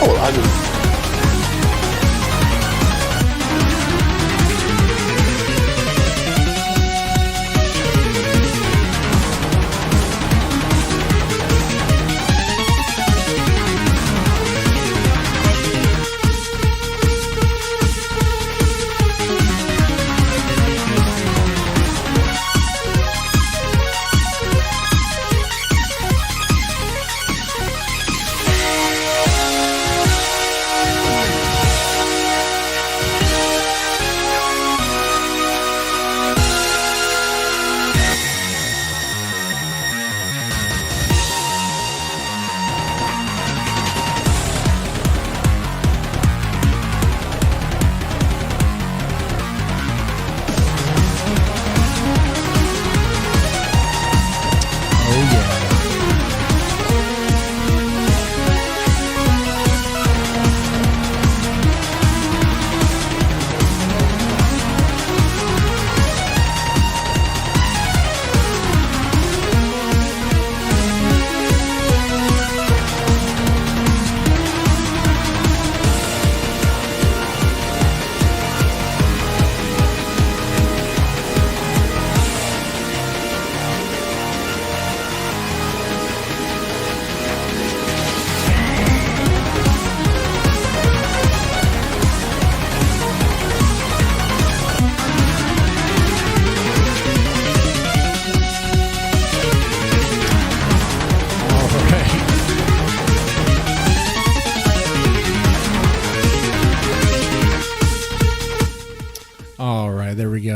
Oh, I mean,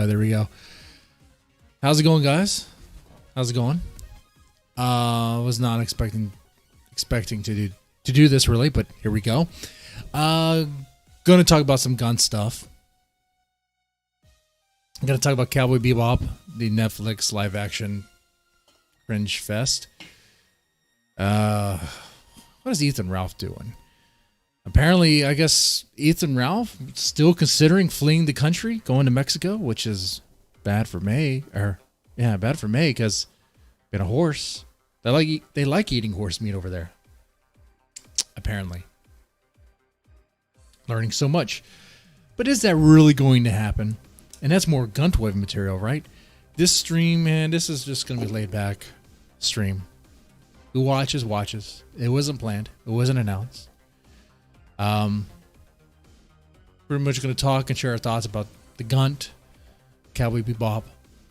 There we go. How's it going, guys? How's it going? I was not expecting to do this really, but here we go. Going to talk about some gun stuff. I'm going to talk about Cowboy Bebop, the Netflix live action cringe fest. What is Ethan Ralph doing? Apparently, I guess Ethan Ralph still considering fleeing the country, going to Mexico, which is bad for May. Bad for May because being a horse, they like eating horse meat over there. Apparently, learning so much, but is that really going to happen? And that's more Guntoy material, right? This stream, man, this is just going to be laid back stream. Who watches. It wasn't planned. It wasn't announced. Pretty much going to talk and share our thoughts about the Gunt, Cowboy Bebop,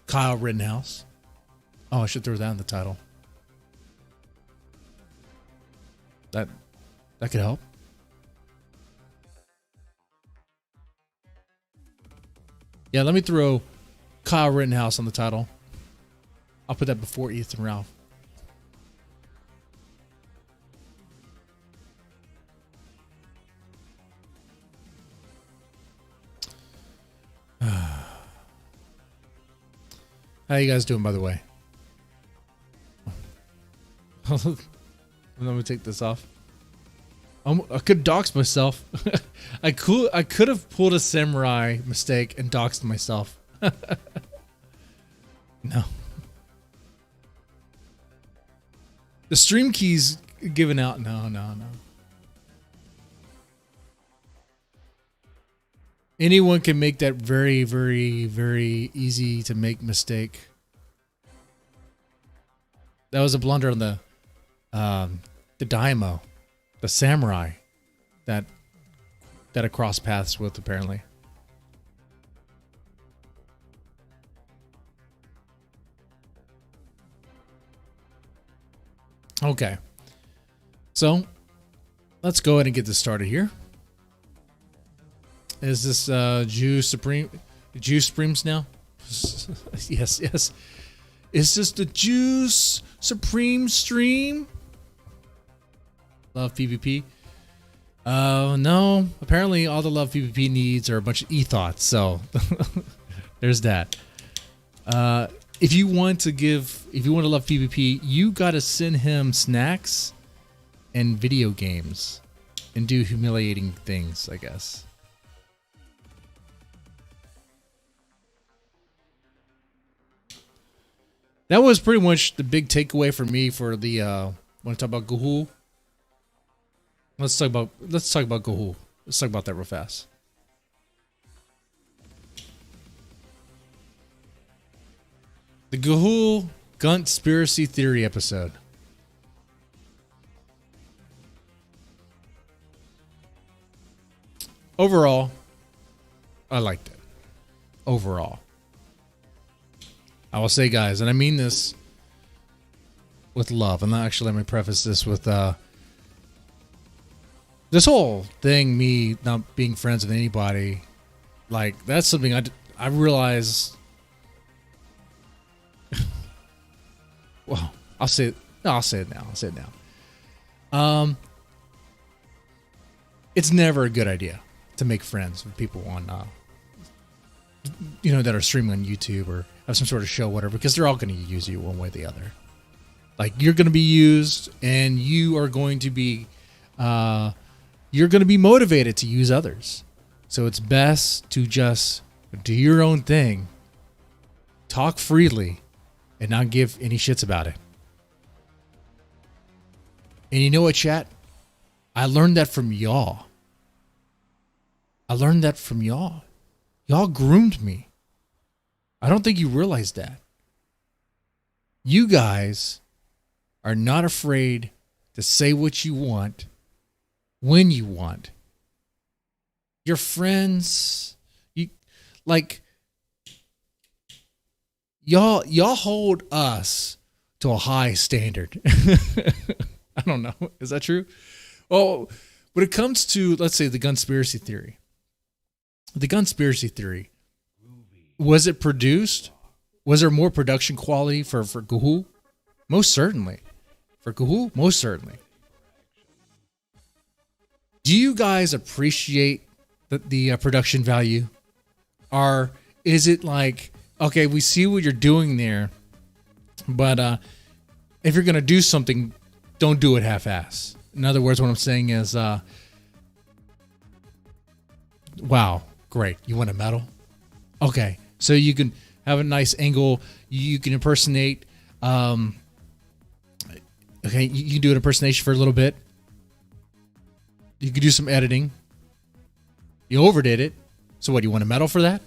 Kyle Rittenhouse. Oh, I should throw that in the title. That could help. Yeah, let me throw Kyle Rittenhouse on the title. I'll put that before Ethan Ralph. How you guys doing, by the way? Let me take this off. I could dox myself. I could have pulled a samurai mistake and doxed myself. No. The stream keys given out. No. Anyone can make that very, very, very easy to make mistake. That was a blunder on the daimyo, the samurai that I crossed paths with apparently. Okay, so let's go ahead and get this started here. Is this Juice Supremes now? Yes. Is this the Juice Supreme stream? Love PvP? No. Apparently all the Love PvP needs are a bunch of e-thoughts, so there's that. If you want to love PvP, you gotta send him snacks and video games and do humiliating things, I guess. That was pretty much the big takeaway for me for the when I talk about Gahul. Let's talk about Gahul. Let's talk about that real fast. The Gahul conspiracy theory episode. Overall, I liked it. Overall, I will say, guys, and I mean this with love. And actually, let me preface this with this whole thing, me not being friends with anybody, like that's something I realize. Well, I'll say it now. I'll say it now. It's never a good idea to make friends with people on, that are streaming on YouTube or have some sort of show, whatever, because they're all going to use you one way or the other. Like, you're going to be used, and you are going to be, motivated to use others. So it's best to just do your own thing, talk freely, and not give any shits about it. And you know what, chat? I learned that from y'all. Y'all groomed me. I don't think you realize that. You guys are not afraid to say what you want when you want. Your friends, y'all hold us to a high standard. I don't know. Is that true? Well, when it comes to, let's say, the conspiracy theory, was it produced? Was there more production quality for Gahul? Most certainly. For Gahul? Most certainly. Do you guys appreciate the production value? Or is it like, okay, we see what you're doing there, but if you're going to do something, don't do it half-ass. In other words, what I'm saying is, wow, great. You want a medal? Okay, so you can have a nice angle. You can impersonate. Okay, you can do an impersonation for a little bit. You can do some editing. You overdid it. So what, you want a medal for that?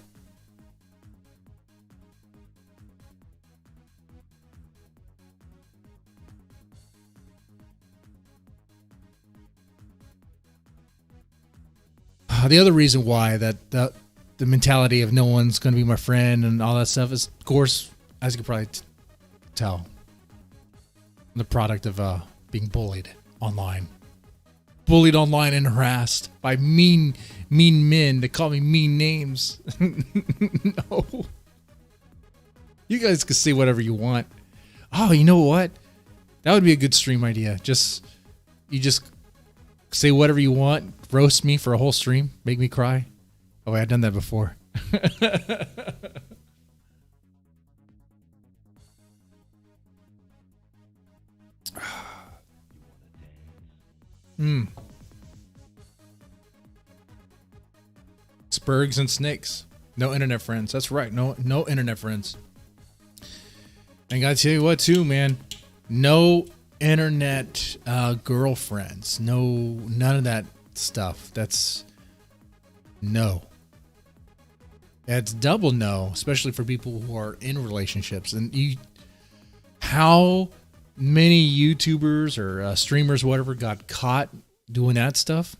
The other reason why that the mentality of no one's going to be my friend and all that stuff is, of course, as you can probably tell, the product of being bullied online and harassed by mean men that call me mean names. No, you guys can say whatever you want. Oh, you know what? That would be a good stream idea. You just say whatever you want. Roast me for a whole stream. Make me cry. Oh, wait, I've done that before. Spurgs and snakes. No internet friends. That's right. No internet friends. And gotta tell you what, too, man. No internet girlfriends. None of that stuff. That's no. That's double no, especially for people who are in relationships. And how many YouTubers or streamers, whatever, got caught doing that stuff?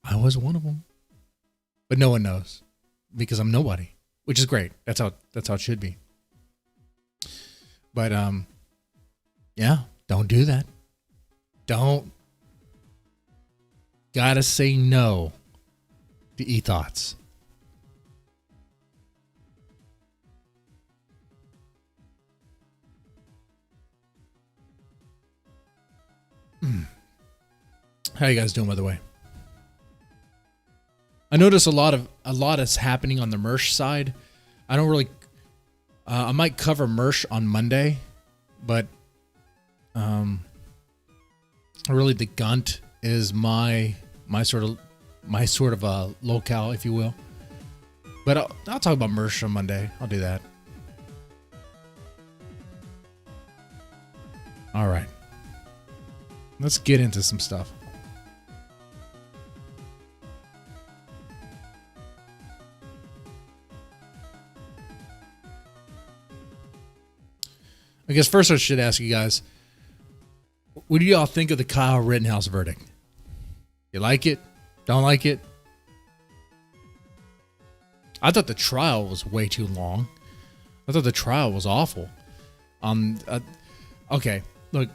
I was one of them, but no one knows because I'm nobody, which is great. That's how it should be. But yeah, don't do that. Don't. Gotta say no to e-thoughts. How you guys doing, by the way? I notice a lot is happening on the merch side. I don't really. I might cover merch on Monday, but really the Gunt is my sort of locale, if you will. But I'll talk about merch on Monday. I'll do that. All right. let's get into some stuff. I guess first I should ask you guys, what do y'all think of the Kyle Rittenhouse verdict? You like it? Don't like it? I thought the trial was way too long. I thought the trial was awful. Okay, look,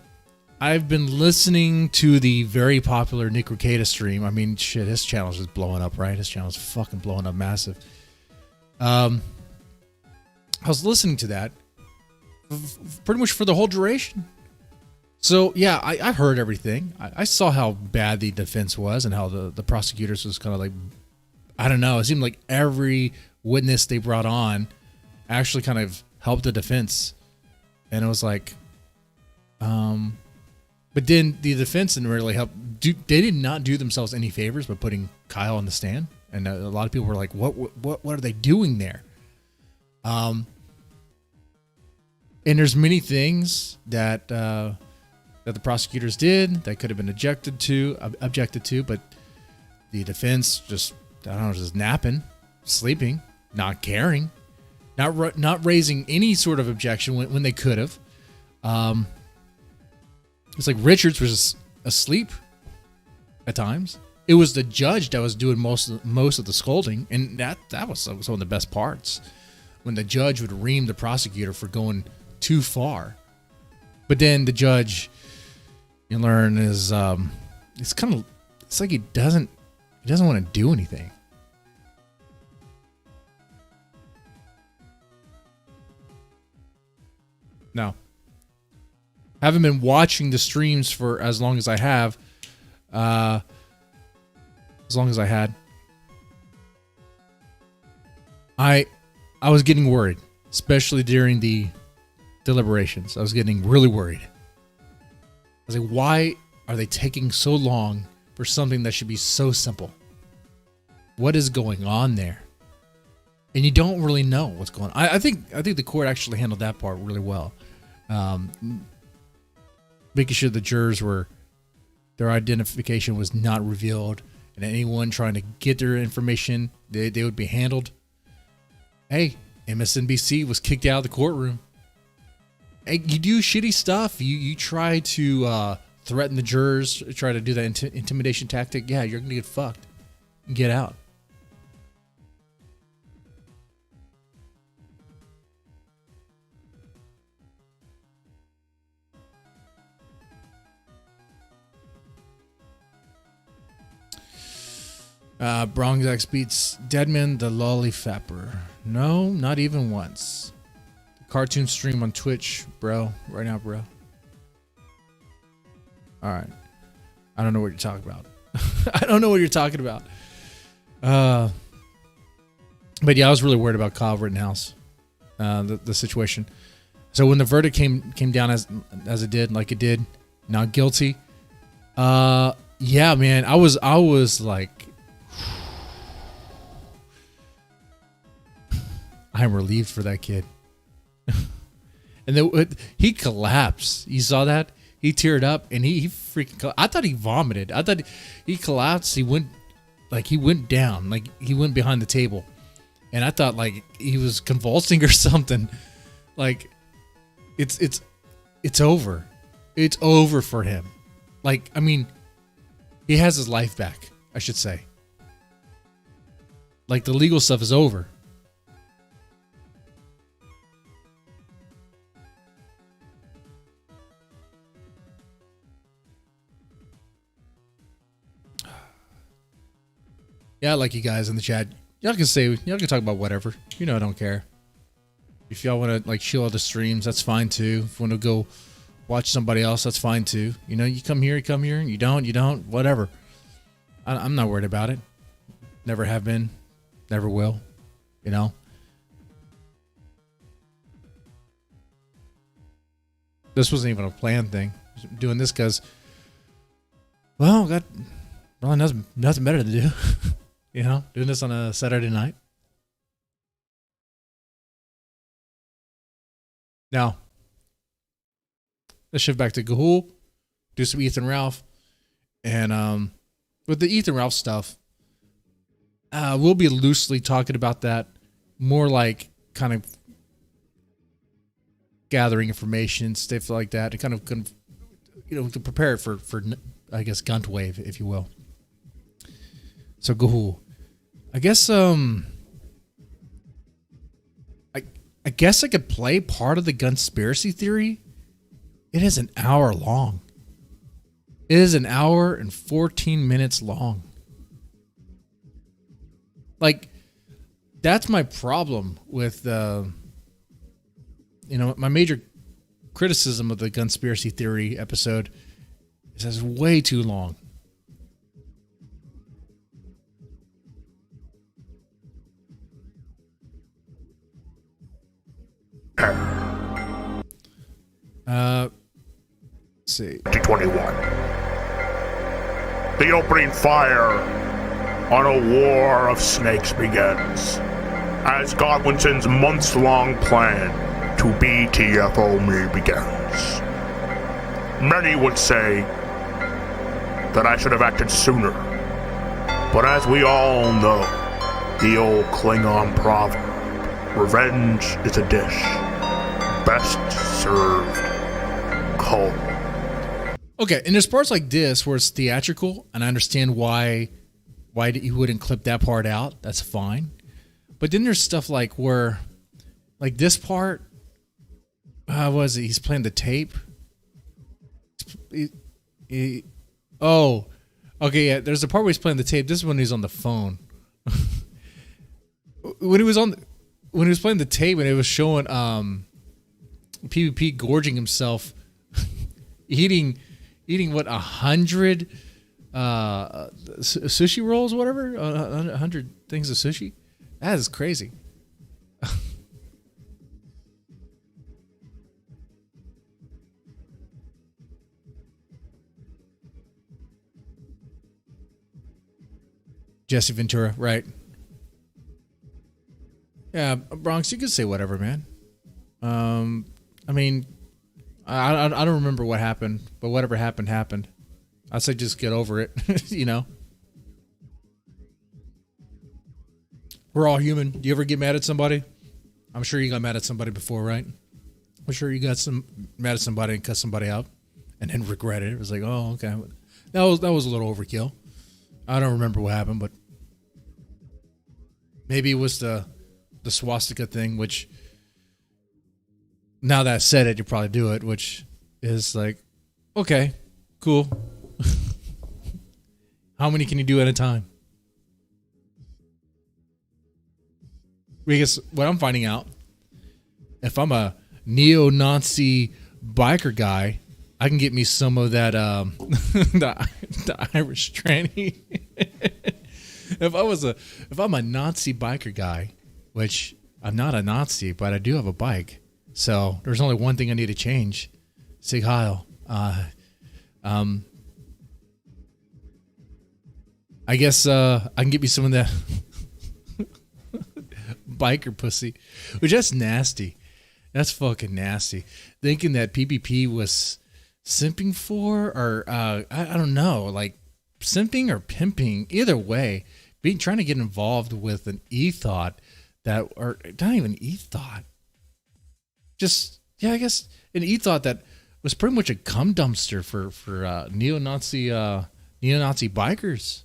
I've been listening to the very popular Nick Rekieta stream. I mean, shit, his channel is just blowing up, right? His channel is fucking blowing up massive. I was listening to that pretty much for the whole duration. So, yeah, I heard everything. I saw how bad the defense was and how the prosecutors was kind of like, I don't know, it seemed like every witness they brought on actually kind of helped the defense. And it was like, but then the defense didn't really help. They did not do themselves any favors by putting Kyle on the stand. And a lot of people were like, what are they doing there? And there's many things that the prosecutors did that could have been objected to, but the defense just, I don't know, just napping, sleeping, not caring, not raising any sort of objection when they could have. It's like Richards was asleep at times. It was the judge that was doing most of the scolding, and that was some of the best parts, when the judge would ream the prosecutor for going too far. But then the judge, you learn, is it's like he doesn't want to do anything. No. Haven't been watching the streams for as long as I have. As long as I had. I was getting worried, especially during the deliberations. I was getting really worried. I was like, why are they taking so long for something that should be so simple? What is going on there? And you don't really know what's going on. I think the court actually handled that part really well. Making sure the jurors their identification was not revealed, and anyone trying to get their information, they would be handled. Hey, MSNBC was kicked out of the courtroom. Hey, you do shitty stuff. You try to threaten the jurors, try to do that intimidation tactic. Yeah, you're gonna get fucked. Get out. Bronx X beats Deadman the Lollifapper. No, not even once. Cartoon stream on Twitch, bro. Right now, bro. Alright. I don't know what you're talking about. I don't know what you're talking about. But yeah, I was really worried about Kyle Rittenhouse. The situation. So when the verdict came down as it did, like it did, not guilty. Yeah, man, I was like, I'm relieved for that kid. And then he collapsed. You saw that? He teared up and he freaking. I thought he vomited. I thought he collapsed. He went down, like he went behind the table, and I thought like he was convulsing or something. Like it's over. It's over for him. Like, I mean, he has his life back, I should say. Like, the legal stuff is over. Yeah, I like you guys in the chat. Y'all can talk about whatever. You know, I don't care. If y'all want to like chill out the streams, that's fine too. If you want to go watch somebody else, that's fine too. You know, you come here. You don't, whatever. I'm not worried about it. Never have been, never will. You know. This wasn't even a planned thing. I'm doing this because, well, got really nothing better to do. You know, doing this on a Saturday night. Now, let's shift back to Gahul. do some Ethan Ralph. And with the Ethan Ralph stuff, we'll be loosely talking about that, more like kind of gathering information, stuff like that, to kind of to prepare it for I guess Gunt Wave, if you will. So cool. I guess I guess I could play part of the conspiracy theory. It is an hour long. It is an hour and 14 minutes long. Like, that's my problem with my major criticism of the conspiracy theory episode is it's way too long. Let's see. 2021. The opening fire on a war of snakes begins as Godwinson's months-long plan to BTFO me begins. Many would say that I should have acted sooner, but as we all know, the old Klingon proverb, revenge is a dish best served cold. Okay, and there's parts like this where it's theatrical, and I understand why you wouldn't clip that part out. That's fine. But then there's stuff like where, like this part, was it? He's playing the tape. Oh, okay, yeah. There's a part where he's playing the tape. This is when he's on the phone. when he was playing the tape and it was showing PvP gorging himself, eating what 100 sushi rolls, whatever, 100 things of sushi. That is crazy. Jesse Ventura, right? Yeah, Bronx, you can say whatever, man. I mean, I don't remember what happened, but whatever happened. I say just get over it, you know? We're all human. Do you ever get mad at somebody? I'm sure you got mad at somebody before, right? I'm sure you got mad at somebody and cut somebody out and then regret it. It was like, oh, okay. That was a little overkill. I don't remember what happened, but maybe it was the swastika thing, which now that I said it, you probably do it, which is like, okay, cool. How many can you do at a time? Because what I'm finding out, if I'm a neo-Nazi biker guy, I can get me some of that the Irish tranny. If I'm a Nazi biker guy, which I'm not a Nazi, but I do have a bike, so there's only one thing I need to change. Sig Heil. I guess I can get me some of that biker pussy, which that's nasty. That's fucking nasty. Thinking that PvP was simping for, or I don't know, like simping or pimping. Either way, trying to get involved with an e-thought that, or not even e-thought. Just, yeah, I guess an e-thought that was pretty much a cum dumpster for neo-Nazi bikers.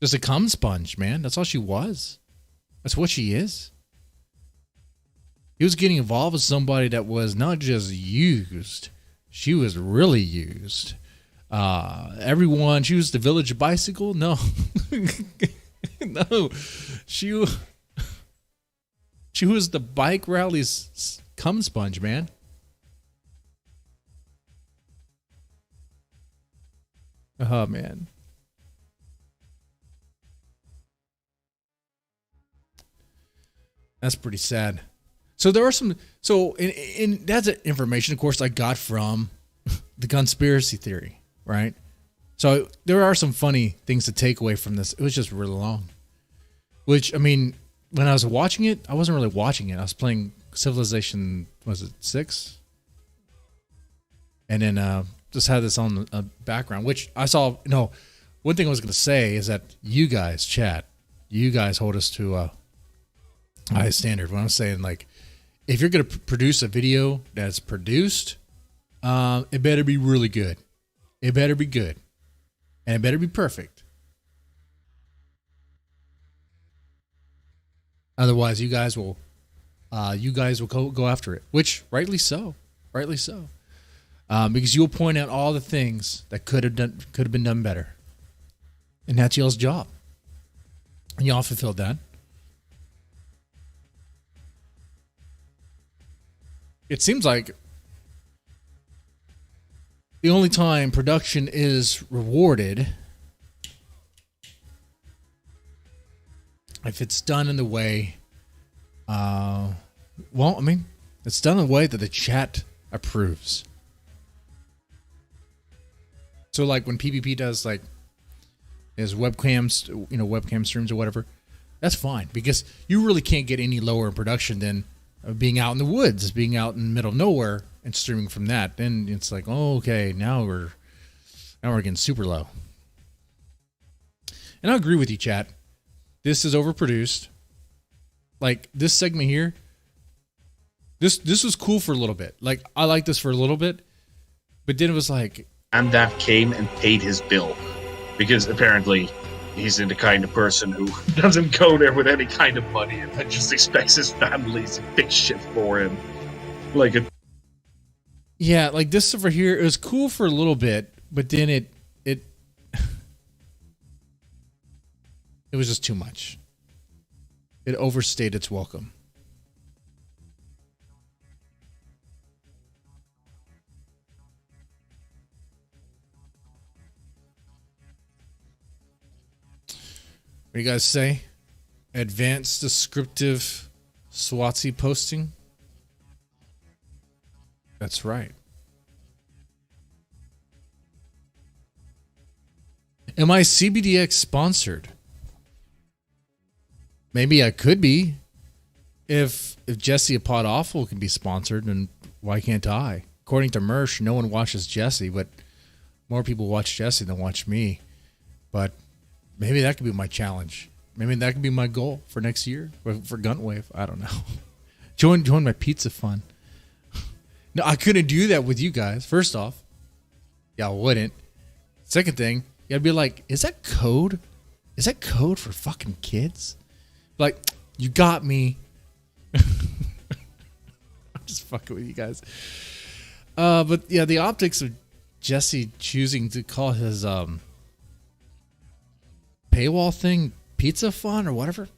Just a cum sponge, man. That's all she was. That's what she is. He was getting involved with somebody that was not just used. She was really used. Everyone, she was the village bicycle? No. No. She was the bike rally's cum sponge, man. Oh, man. That's pretty sad. So there are some, in that's information, of course, I got from the conspiracy theory, right? So there are some funny things to take away from this. It was just really long. Which, I mean, when I was watching it, I wasn't really watching it. I was playing Civilization, was it 6? and then just had this on the background, which I saw. No, one thing I was going to say is that you guys, chat, you guys hold us to a high standard. When I'm saying, like, if you're going to produce a video that's produced, it better be really good. It better be good, and it better be perfect. Otherwise, you guys will go after it, which rightly so, because you'll point out all the things that could have been done better, and that's y'all's job. And y'all fulfilled that. It seems like the only time production is rewarded if it's done in the way, it's done in a way that the chat approves. So, like, when PvP does, like, his webcam streams or whatever, that's fine, because you really can't get any lower in production than being out in the woods, being out in the middle of nowhere and streaming from that. Then it's like, oh, okay, now we're getting super low. And I agree with you, chat. This is overproduced. Like, this segment here, this was cool for a little bit. Like, I liked this for a little bit, but then it was like, and that came and paid his bill, because apparently he's the kind of person who doesn't go there with any kind of money and then just expects his family to fix shit for him. Like a yeah, like this over here, it was cool for a little bit, but then it was just too much. It overstayed its welcome. What do you guys say? Advanced descriptive SWATC posting? That's right. Am I CBDX sponsored? Maybe I could be. If Jesse a Pot Awful can be sponsored, then why can't I? According to Mersh, no one watches Jesse, but more people watch Jesse than watch me. But maybe that could be my challenge. Maybe that could be my goal for next year for Guntwave. I don't know. Join my pizza fun. No, I couldn't do that with you guys. First off, yeah, I wouldn't. Second thing, you gotta be like, is that code? Is that code for fucking kids? Like, you got me. I'm just fucking with you guys. But yeah, the optics of Jesse choosing to call his paywall thing pizza fun or whatever.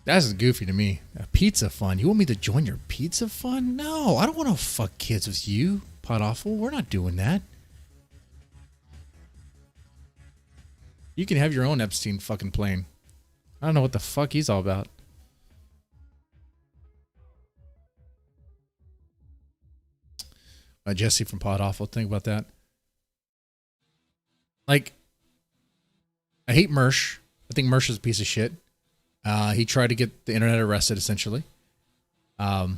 That's goofy to me. A pizza fun. You want me to join your pizza fun? No, I don't want to fuck kids with you, Pot Awful. We're not doing that. You can have your own Epstein fucking plane. I don't know what the fuck he's all about. Jesse from Pot Awful, think about that. Like, I hate Mersh. I think Mersh is a piece of shit. He tried to get the internet arrested, essentially. I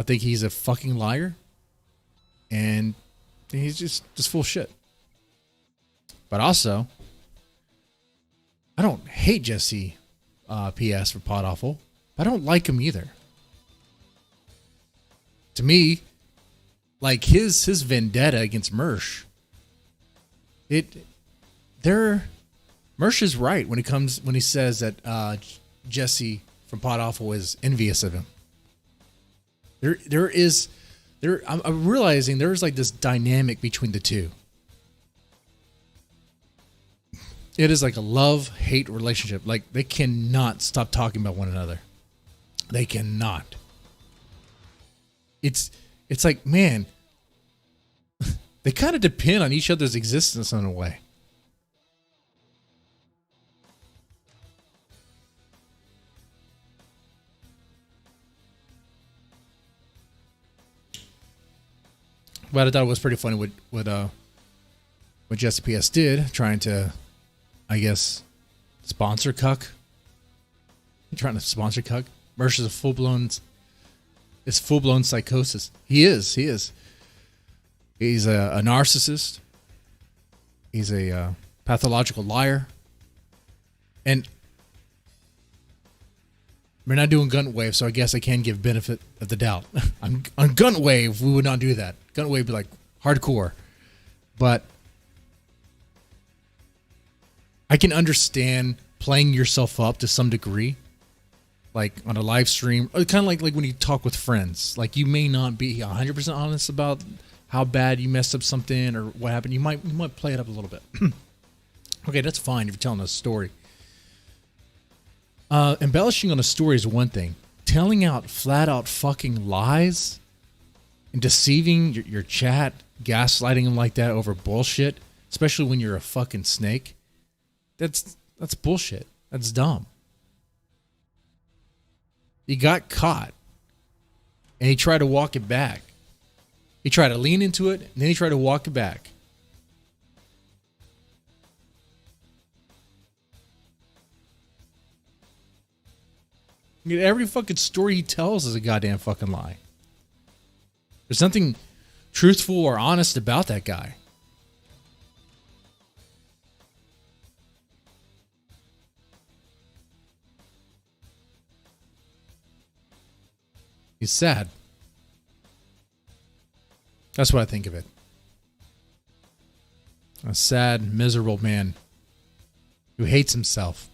think he's a fucking liar. And he's just full shit. But also, I don't hate Jesse PS for Pot Awful, but I don't like him either. To me, like his vendetta against Mersh, Mersh is right when he says that Jesse from Pot Awful is envious of him. I'm realizing there's like this dynamic between the two. It is like a love-hate relationship. Like, they cannot stop talking about one another. They cannot. It's like, man, they kind of depend on each other's existence in a way. But I thought it was pretty funny what Jesse PS did, trying to, I guess, sponsor Cuck. Trying to sponsor Cuck. Mersh is a full-blown It's full-blown psychosis. He is. He's a narcissist. He's a pathological liar. And we're not doing Gun Wave, so I guess I can give benefit of the doubt. on Gun Wave, we would not do that. Gun Wave would be like hardcore. But I can understand playing yourself up to some degree. Like on a live stream, kind of like when you talk with friends. Like you may not be 100% honest about how bad you messed up something or what happened. You might play it up a little bit. Okay, that's fine if you're telling a story. Embellishing on a story is one thing. Telling out flat out fucking lies and deceiving your chat, gaslighting them like that over bullshit, especially when you're a fucking snake, that's bullshit. That's dumb. He got caught, and he tried to walk it back. He tried to lean into it, and then he tried to walk it back. Every fucking story he tells is a goddamn fucking lie. There's nothing truthful or honest about that guy. He's sad. That's what I think of it. A sad, miserable man who hates himself.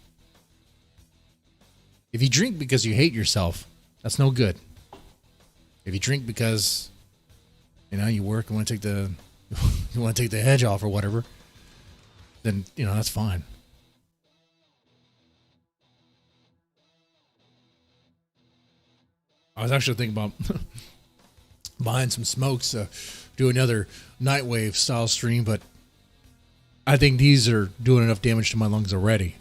If you drink because you hate yourself, that's no good. If you drink because, you work and want to take the hedge off or whatever, then that's fine. I was actually thinking about buying some smokes, do another Nightwave style stream, but I think these are doing enough damage to my lungs already.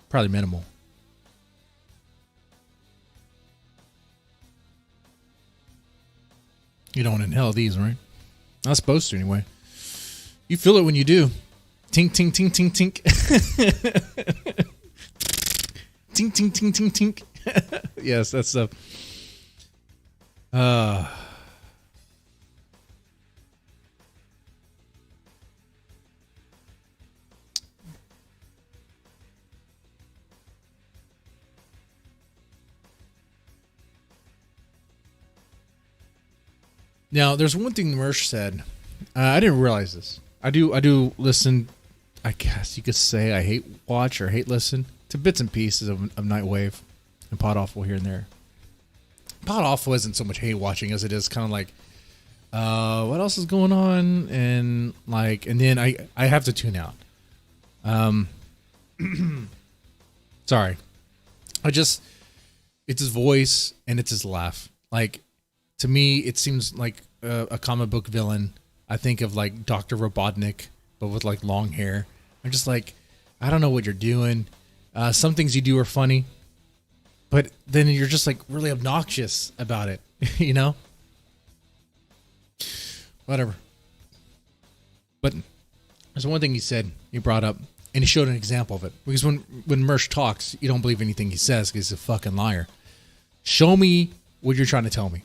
Probably minimal. You don't inhale these, right? Not supposed to, anyway. You feel it when you do. Tink, tink, tink, tink, tink. Tink, tink, tink, tink, tink. Yes, that's stuff. Now, there's one thing Mersh said. I didn't realize this. I do listen. I guess you could say I hate watch or hate listen to bits and pieces of Nightwave and Pod Awful here and there. Pod Awful isn't so much hate watching as it is kind of like, what else is going on? And then I have to tune out. Sorry. It's his voice and it's his laugh. Like, to me, it seems like a comic book villain. I think of like Dr. Robotnik, but with like long hair. I'm just like, I don't know what you're doing. Some things you do are funny, but then you're just like really obnoxious about it, Whatever. But there's one thing he brought up, and he showed an example of it. Because when Mersh talks, you don't believe anything he says because he's a fucking liar. Show me what you're trying to tell me.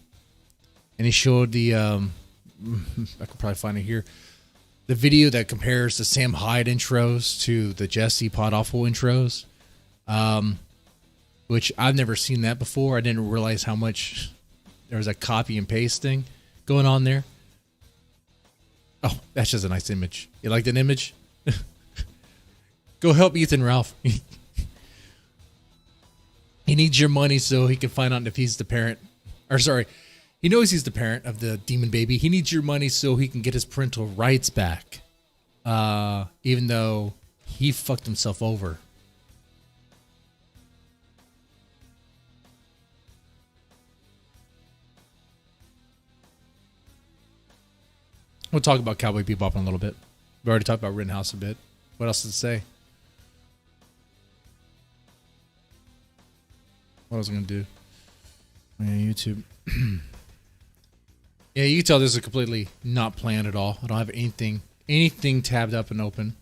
And he showed the, I could probably find it here, the video that compares the Sam Hyde intros to the Jesse Pod Awful intros, which I've never seen that before. I didn't realize how much there was a copy and paste thing going on there. Oh, that's just a nice image. You like that image? Go help Ethan Ralph. He needs your money so he can find out if he's the parent. Or sorry, he knows he's the parent of the demon baby. He needs your money so he can get his parental rights back. Even though he fucked himself over. We'll talk about Cowboy Bebop in a little bit. We already talked about Rittenhouse a bit. What else to say? What was I going to do? Yeah, YouTube. Yeah, you can tell this is completely not planned at all. I don't have anything tabbed up and open.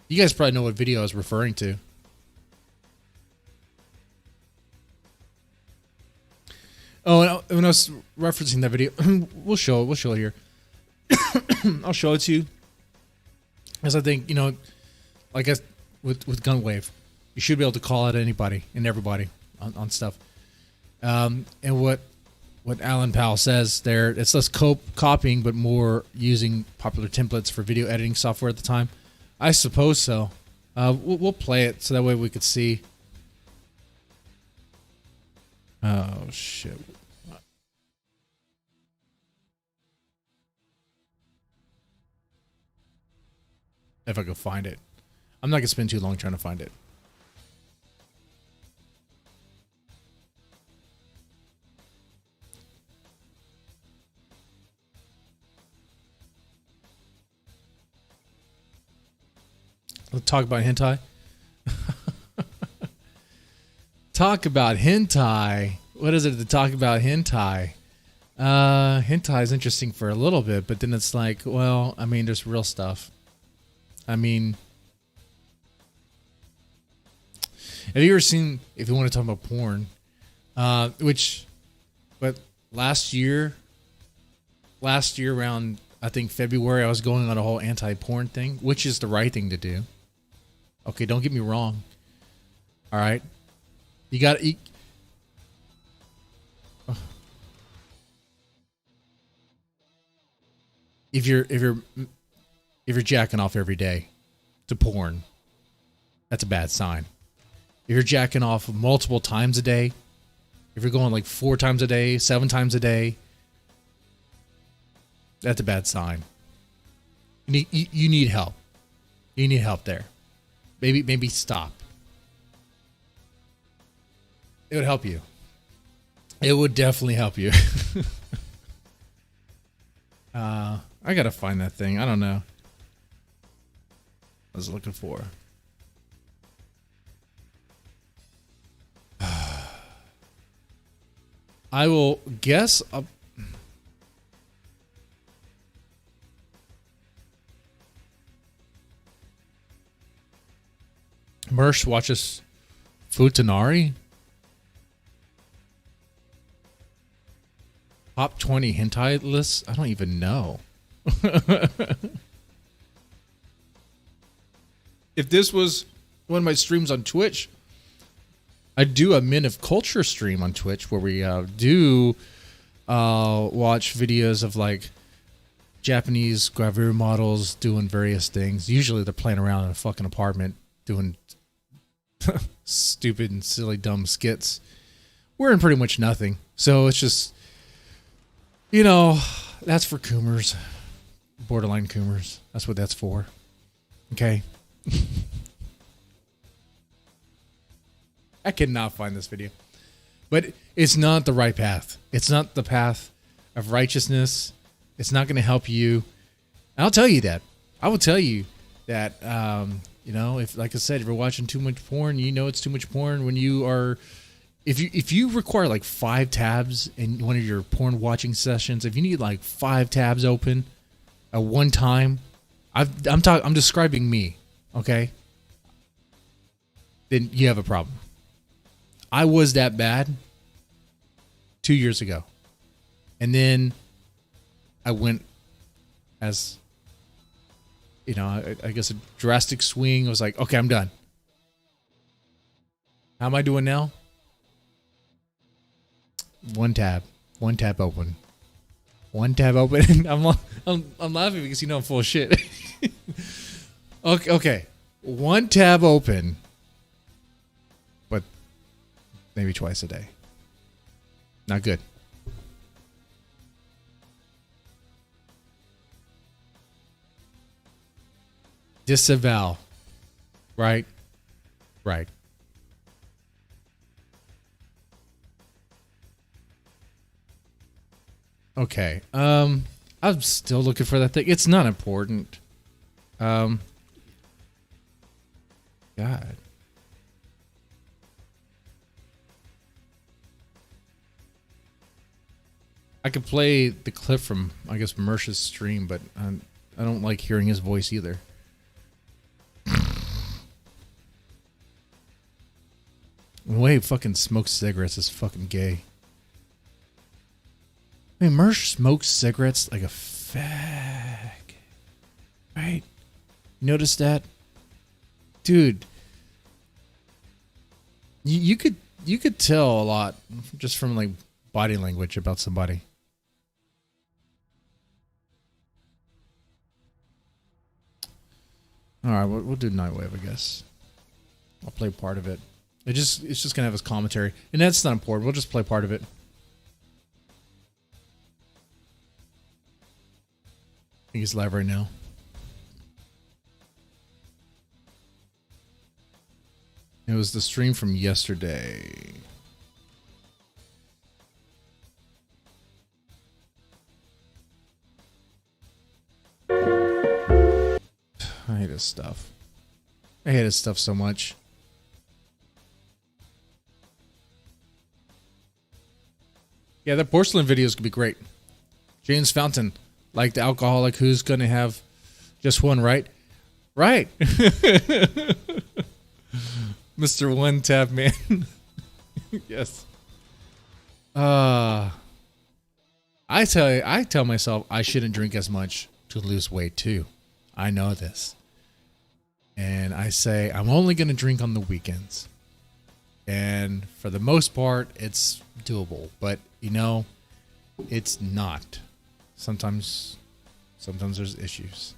You guys probably know what video I was referring to. Oh, and when I was referencing that video, we'll show it here. I'll show it to you. Because I think, like with Gunwave, you should be able to call out anybody and everybody on stuff. And what Alan Powell says there, it's less copying, but more using popular templates for video editing software at the time. I suppose so. We'll play it so that way we could see. Oh, shit. If I could find it. I'm not going to spend too long trying to find it. Let's talk about hentai. Talk about hentai. What is it to talk about hentai? Hentai is interesting for a little bit, but then it's like, well, I mean, there's real stuff. I mean, have you ever seen, if you want to talk about porn, but last year around, I think February, I was going on a whole anti-porn thing, which is the right thing to do. Okay, don't get me wrong. All right, you got to eat. If you're jacking off every day to porn, that's a bad sign. If you're jacking off multiple times a day, if you're going like 4 times a day, 7 times a day, that's a bad sign. You need help. You need help there. Maybe stop. It would help you. It would definitely help you. I gotta find that thing. I don't know. I was looking for. I will guess. Mersh watches Futanari. Top 20 hentai lists? I don't even know. If this was one of my streams on Twitch, I'd do a Men of Culture stream on Twitch where we do watch videos of like Japanese gravure models doing various things. Usually they're playing around in a fucking apartment doing stupid and silly dumb skits. We're in pretty much nothing. So it's just, that's for coomers. Borderline coomers. That's what that's for. Okay. I cannot find this video. But it's not the right path. It's not the path of righteousness. It's not going to help you. And I'll tell you that. I will tell you that, if, like I said, if you're watching too much porn, it's too much porn when you are... If you require like 5 tabs in one of your porn watching sessions, if you need like 5 tabs open at one time, I'm describing me, okay? Then you have a problem. I was that bad 2 years ago, and then I went as I guess a drastic swing. I was like, okay, I'm done. How am I doing now? One tab open. One tab open. I'm laughing because I'm full of shit. Okay. One tab open, but maybe twice a day. Not good. Disavow. Right. Okay. I'm still looking for that thing. It's not important. God. I could play the clip from, I guess, Mersh's stream, but I don't like hearing his voice either. The way he fucking smokes cigarettes is fucking gay. I mean, Mersh smokes cigarettes like a fag. Right? You notice that? Dude. You could tell a lot just from like body language about somebody. All right, we'll do Nightwave, I guess. I'll play part of it. It's just gonna have his commentary, and that's not important. We'll just play part of it. I think he's live right now. It was the stream from yesterday. I hate his stuff. I hate his stuff so much. Yeah, the porcelain videos could be great. James Fountain, like the alcoholic who's gonna have just one, right? Right. Mr. One Tap Man. Yes. I tell myself I shouldn't drink as much to lose weight too. I know this. And I say I'm only going to drink on the weekends. And for the most part, it's doable. But, you know, it's not. Sometimes there's issues.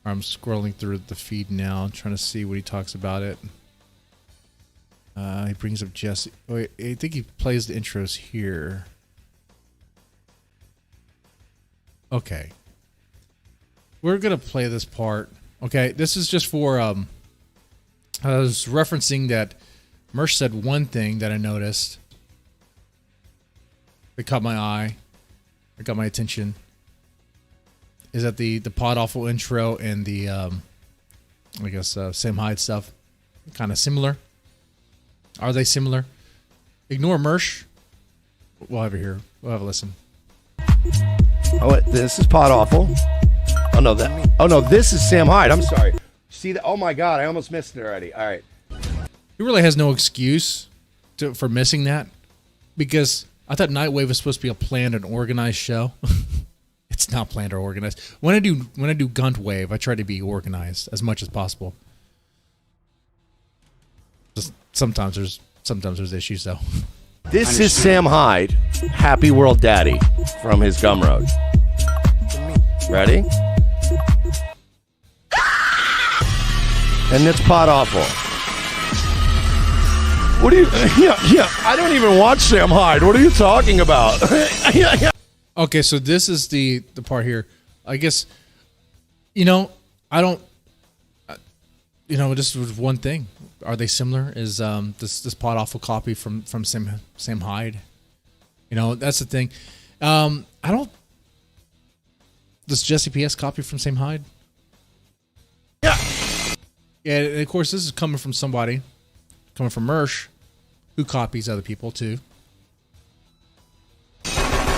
I'm scrolling through the feed now, trying to see what he talks about it. He brings up Jesse. Oh, wait, I think he plays the intros here. Okay. We're going to play this part. Okay, this is just for, I was referencing that Mersh said one thing that I noticed. It caught my eye. It got my attention. Is that the Pod Awful intro and the, I guess, Sam Hyde stuff kind of similar? Are they similar? Ignore Mersh. We'll have it here. We'll have a listen. Oh, this is Pod Awful. Oh no, this is Sam Hyde. I'm sorry. See that? Oh my God, I almost missed it already. All right. He really has no excuse for missing that, because I thought Nightwave was supposed to be a planned and organized show. It's not planned or organized. When I do Gunt Wave, I try to be organized as much as possible. Just sometimes there's issues though. This is Sam Hyde, Happy World Daddy, from his Gumroad. Ready? And it's Pod Awful. What do you? Yeah. I don't even watch Sam Hyde. What are you talking about? Yeah. Okay, so this is the part here. I guess, you know, I don't, you know, just one thing. Are they similar? Is this Pod Awful copy from Sam Hyde? You know, that's the thing. I don't. Does Jesse PS copy from Sam Hyde? Yeah. Yeah, and of course this is coming from somebody, coming from Mersh, who copies other people too.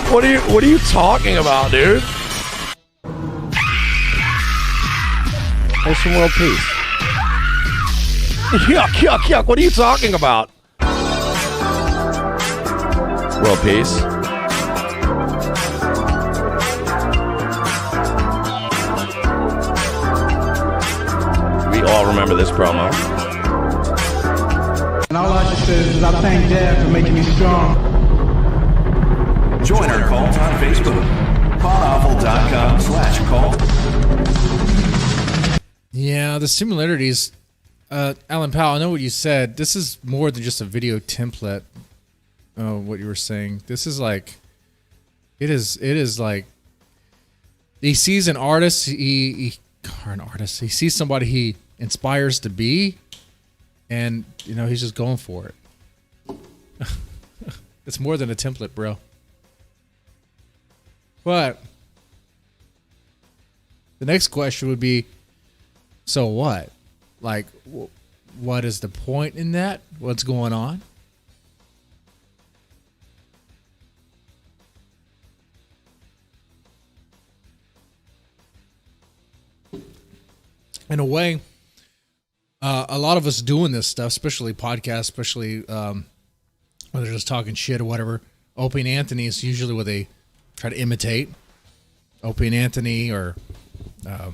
What are you talking about, dude? There's some world peace. Yuck. What are you talking about? World peace. We all remember this promo. And all I just said is I thank Dad for making me strong. Join our cult on Facebook. podawful.com/cult. Yeah, the similarities. Alan Powell, I know what you said. This is more than just a video template. Oh, what you were saying. This is like, it is like, he sees an artist, he sees somebody he inspires to be, and, you know, he's just going for it. It's more than a template, bro. But the next question would be, so what? Like, what is the point in that? What's going on? In a way, a lot of us doing this stuff, especially podcasts, especially Whether they're just talking shit or whatever. Opie and Anthony is usually what they try to imitate. Opie and Anthony or oh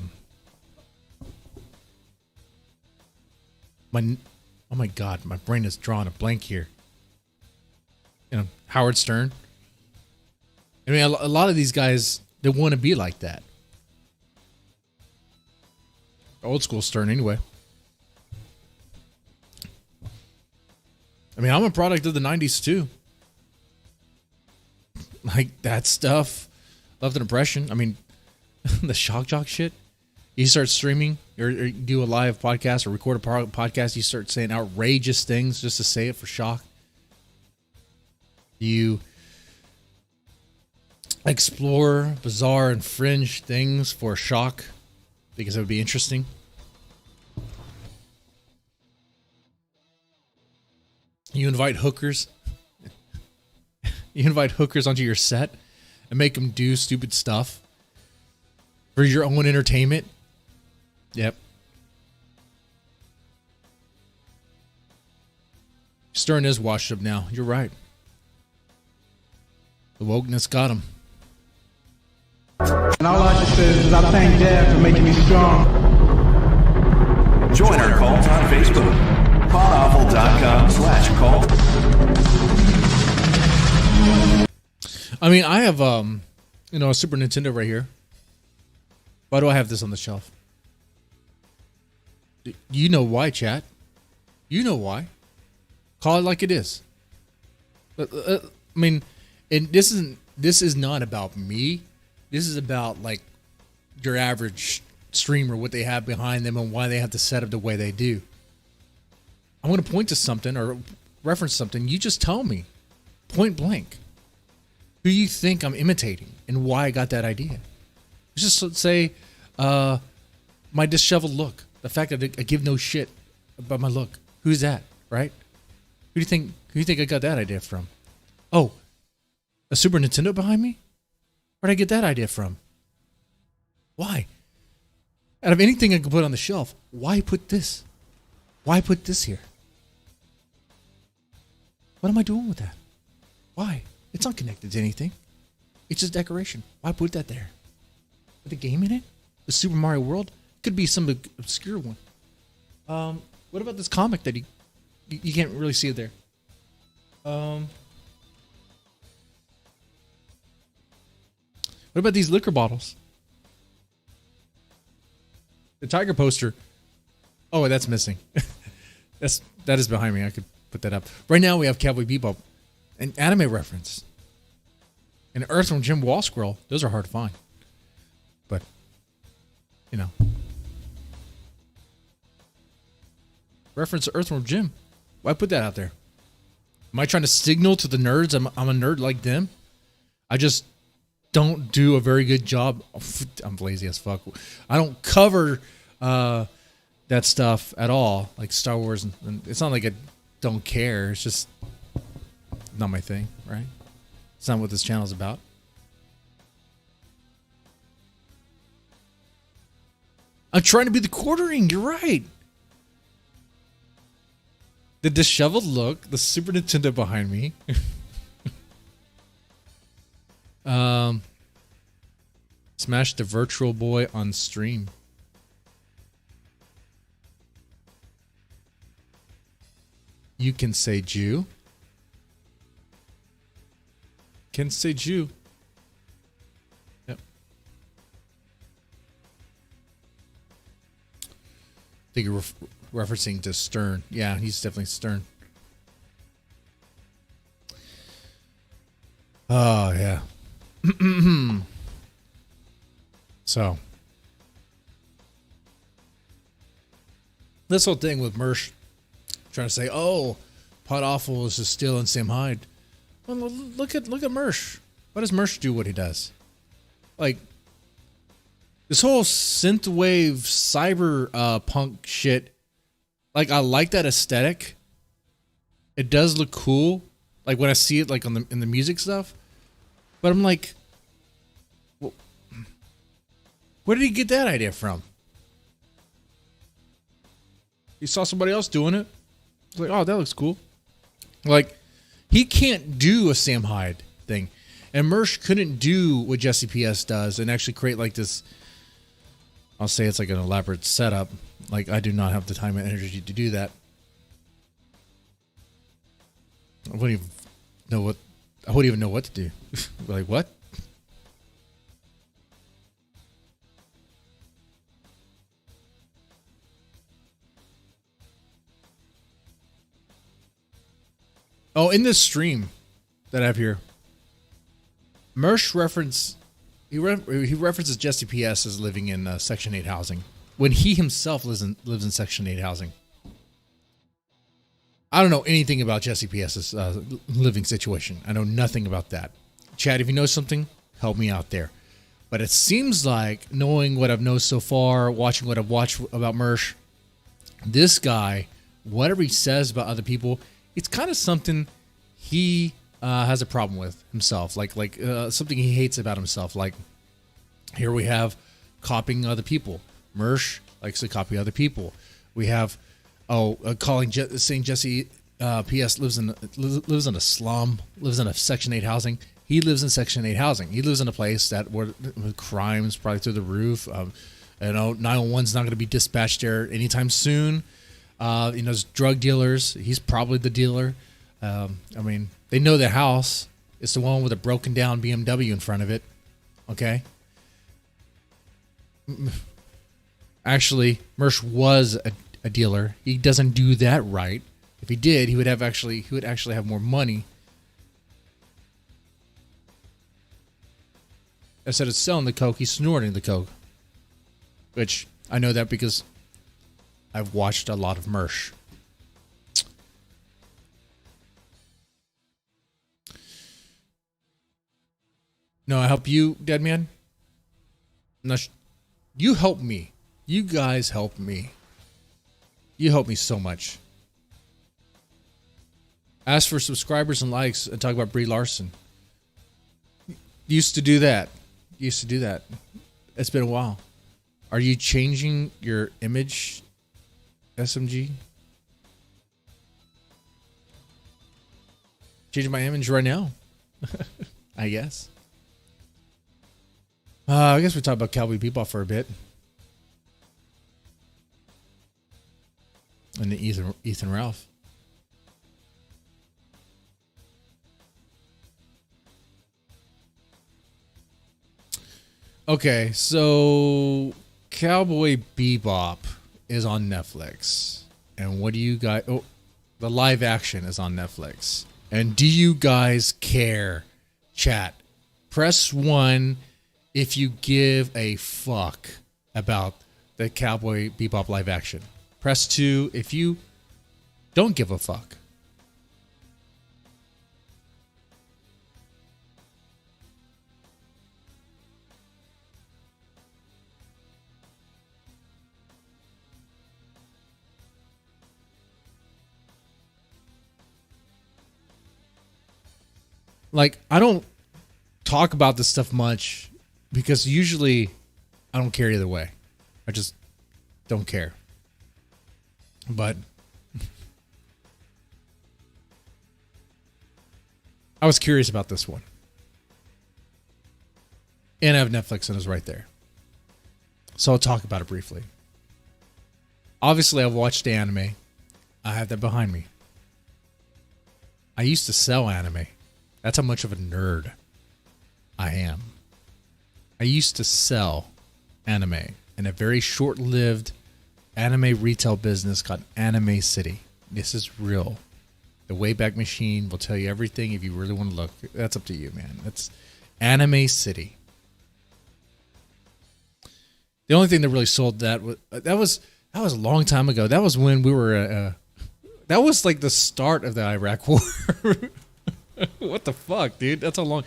my God, my brain is drawing a blank here. Howard Stern. I mean, a lot of these guys, they want to be like that. Old school Stern, anyway. I mean, I'm a product of the 90s, too. Like, that stuff. Love the Depression. I mean, the shock jock shit. You start streaming or do a live podcast or record a podcast, you start saying outrageous things just to say it for shock. You explore bizarre and fringe things for shock because it would be interesting. You invite hookers. You invite hookers onto your set and make them do stupid stuff for your own entertainment. Yep. Stern is washed up now. You're right. The wokeness got him. And all I just say is I thank Dad for making me strong. Join our cult on Facebook. podawful.com/cult. I mean, I have a Super Nintendo right here. Why do I have this on the shelf? You know why, chat. You know why. Call it like it is. I mean, and this is not about me. This is about like your average streamer, what they have behind them and why they have to set up the way they do. I'm going to point to something or reference something. You just tell me, point blank, who you think I'm imitating and why I got that idea. Just say my disheveled look, the fact that I give no shit about my look. Who's that, right? Who do you think I got that idea from? Oh, a Super Nintendo behind me? Where'd I get that idea from? Why? Out of anything I could put on the shelf, why put this? Why put this here? What am I doing with that? Why? It's not connected to anything. It's just decoration. Why put that there? With a game in it? The Super Mario World? Could be some obscure one. What about this comic that you can't really see it there? What about these liquor bottles? The tiger poster. Oh, that's missing. that is behind me. I could put that up. Right now we have Cowboy Bebop, an anime reference. And Earthworm Jim Wall Squirrel. Those are hard to find. But, reference to Earthworm Jim. Why put that out there? Am I trying to signal to the nerds I'm a nerd like them? I just don't do a very good job. I'm lazy as fuck. I don't cover that stuff at all, like Star Wars. And it's not like I don't care. It's just not my thing, right? It's not what this channel's about. I'm trying to be the quartering. You're right. The disheveled look, the Super Nintendo behind me. Smash the Virtual Boy on stream. You can say Jew. Can say Jew. Yep. I think you're referencing to Stern. Yeah, he's definitely Stern. Oh, yeah. So, this whole thing with Mersh trying to say, "Oh, Pot Awful is just stealing Sam Hyde." Well, look at Mersh. Why does Mersh do what he does? Like this whole synthwave cyber punk shit. Like I like that aesthetic. It does look cool. Like when I see it, like in the music stuff. But I'm like, where did he get that idea from? He saw somebody else doing it. He's like, oh, that looks cool. Like, He can't do a Sam Hyde thing. And Mersh couldn't do what Jesse PS does and actually create like this, I'll say it's like an elaborate setup. Like, I do not have the time and energy to do that. I wouldn't even know what to do. Like, what? Oh, in this stream that I have here, Mersh references Jesse PS as living in Section 8 housing when he himself lives in Section 8 housing. I don't know anything about Jesse PS's living situation. I know nothing about that. Chad, if you know something, help me out there. But it seems like, knowing what I've known so far, watching what I've watched about Mersh, this guy, whatever he says about other people, it's kind of something he has a problem with himself, like something he hates about himself. Like, here we have copying other people. Mersh likes to copy other people. We have saying Jesse PS lives in a slum, lives in a Section 8 housing. He lives in Section 8 housing. He lives in a place where crime's probably through the roof. 911's not going to be dispatched there anytime soon. There's drug dealers. He's probably the dealer. They know the house. It's the one with a broken down BMW in front of it. Okay. Actually, Mersh was a dealer. He doesn't do that right. If he did, he would actually have more money. Instead of selling the coke, he's snorting the coke. Which I know that because I've watched a lot of Mersh. No, I help you, dead man. You help me. You guys help me. You help me so much. Ask for subscribers and likes and talk about Brie Larson. Used to do that. It's been a while. Are you changing your image, SMG? Changing my image right now. I guess. I guess we talked about Cowboy Bebop for a bit. And the Ethan Ralph. Okay, so Cowboy Bebop is on Netflix. And what do you guys... Oh, the live action is on Netflix. And do you guys care? Chat. Press 1 if you give a fuck about the Cowboy Bebop live action. Press 2 if you don't give a fuck. Like, I don't talk about this stuff much because usually I don't care either way. I just don't care. But I was curious about this one. And I have Netflix and it's right there. So I'll talk about it briefly. Obviously, I've watched anime. I have that behind me. I used to sell anime. That's how much of a nerd I am. I used to sell anime in a very short-lived anime retail business called Anime City. This is real. The Wayback Machine will tell you everything if you really want to look. That's up to you, man. That's Anime City. The only thing that really sold that was a long time ago. That was when we were that was like the start of the Iraq War. What the fuck, dude? That's a long.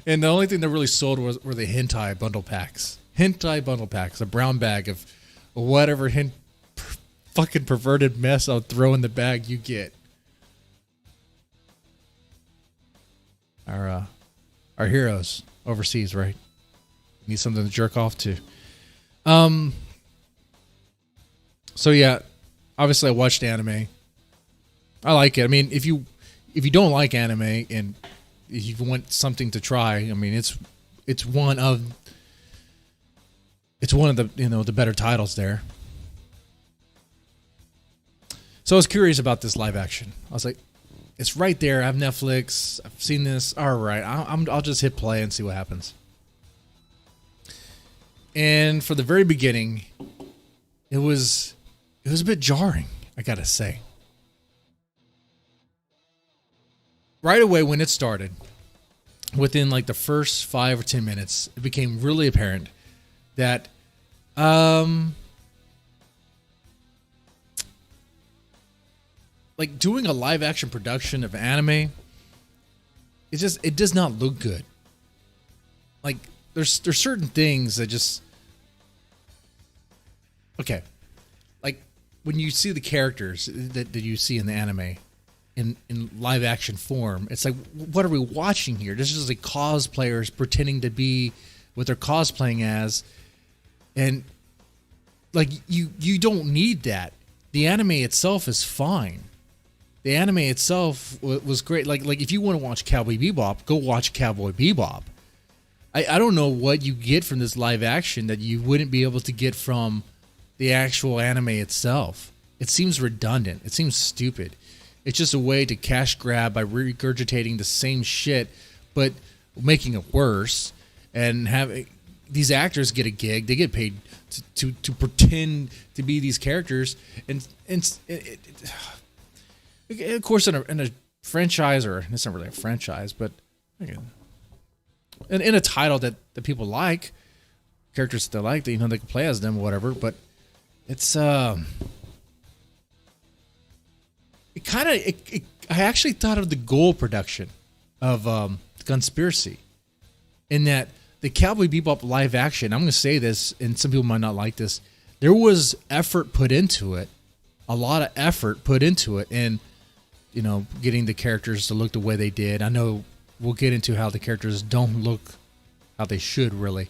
And the only thing that really sold were the hentai bundle packs. Hentai bundle packs, a brown bag of whatever fucking perverted mess I'll throw in the bag you get. Our heroes overseas, right? Need something to jerk off to. So yeah, obviously I watched anime. I like it. I mean, if you if you don't like anime and you want something to try, I mean, it's one of the the better titles there. So I was curious about this live action. I was like, it's right there. I have Netflix. I've seen this. All right, I'll just hit play and see what happens. And for the very beginning, it was a bit jarring, I gotta say. Right away when it started, within like the first 5 or 10 minutes, it became really apparent that like doing a live action production of anime, it does not look good. Like there's certain things that just, okay, like when you see the characters that you see in the anime in live action form, it's like, what are we watching here? This is just like cosplayers pretending to be what they're cosplaying as, and like you don't need that. The anime itself is fine. The anime itself was great. Like if you want to watch Cowboy Bebop, go watch Cowboy Bebop. I don't know what you get from this live action that you wouldn't be able to get from the actual anime itself. It seems redundant. It seems stupid. It's just a way to cash grab by regurgitating the same shit, but making it worse. And have these actors get a gig. They get paid to pretend to be these characters. And of course, in a franchise, or it's not really a franchise, but in a title that people like, characters that they like, that they can play as them or whatever. But it's I actually thought of the Goal production of Conspiracy, in that the Cowboy Bebop live action, I'm going to say this, and some people might not like this, there was effort put into it, a lot of effort put into it, and getting the characters to look the way they did. I know we'll get into how the characters don't look how they should really,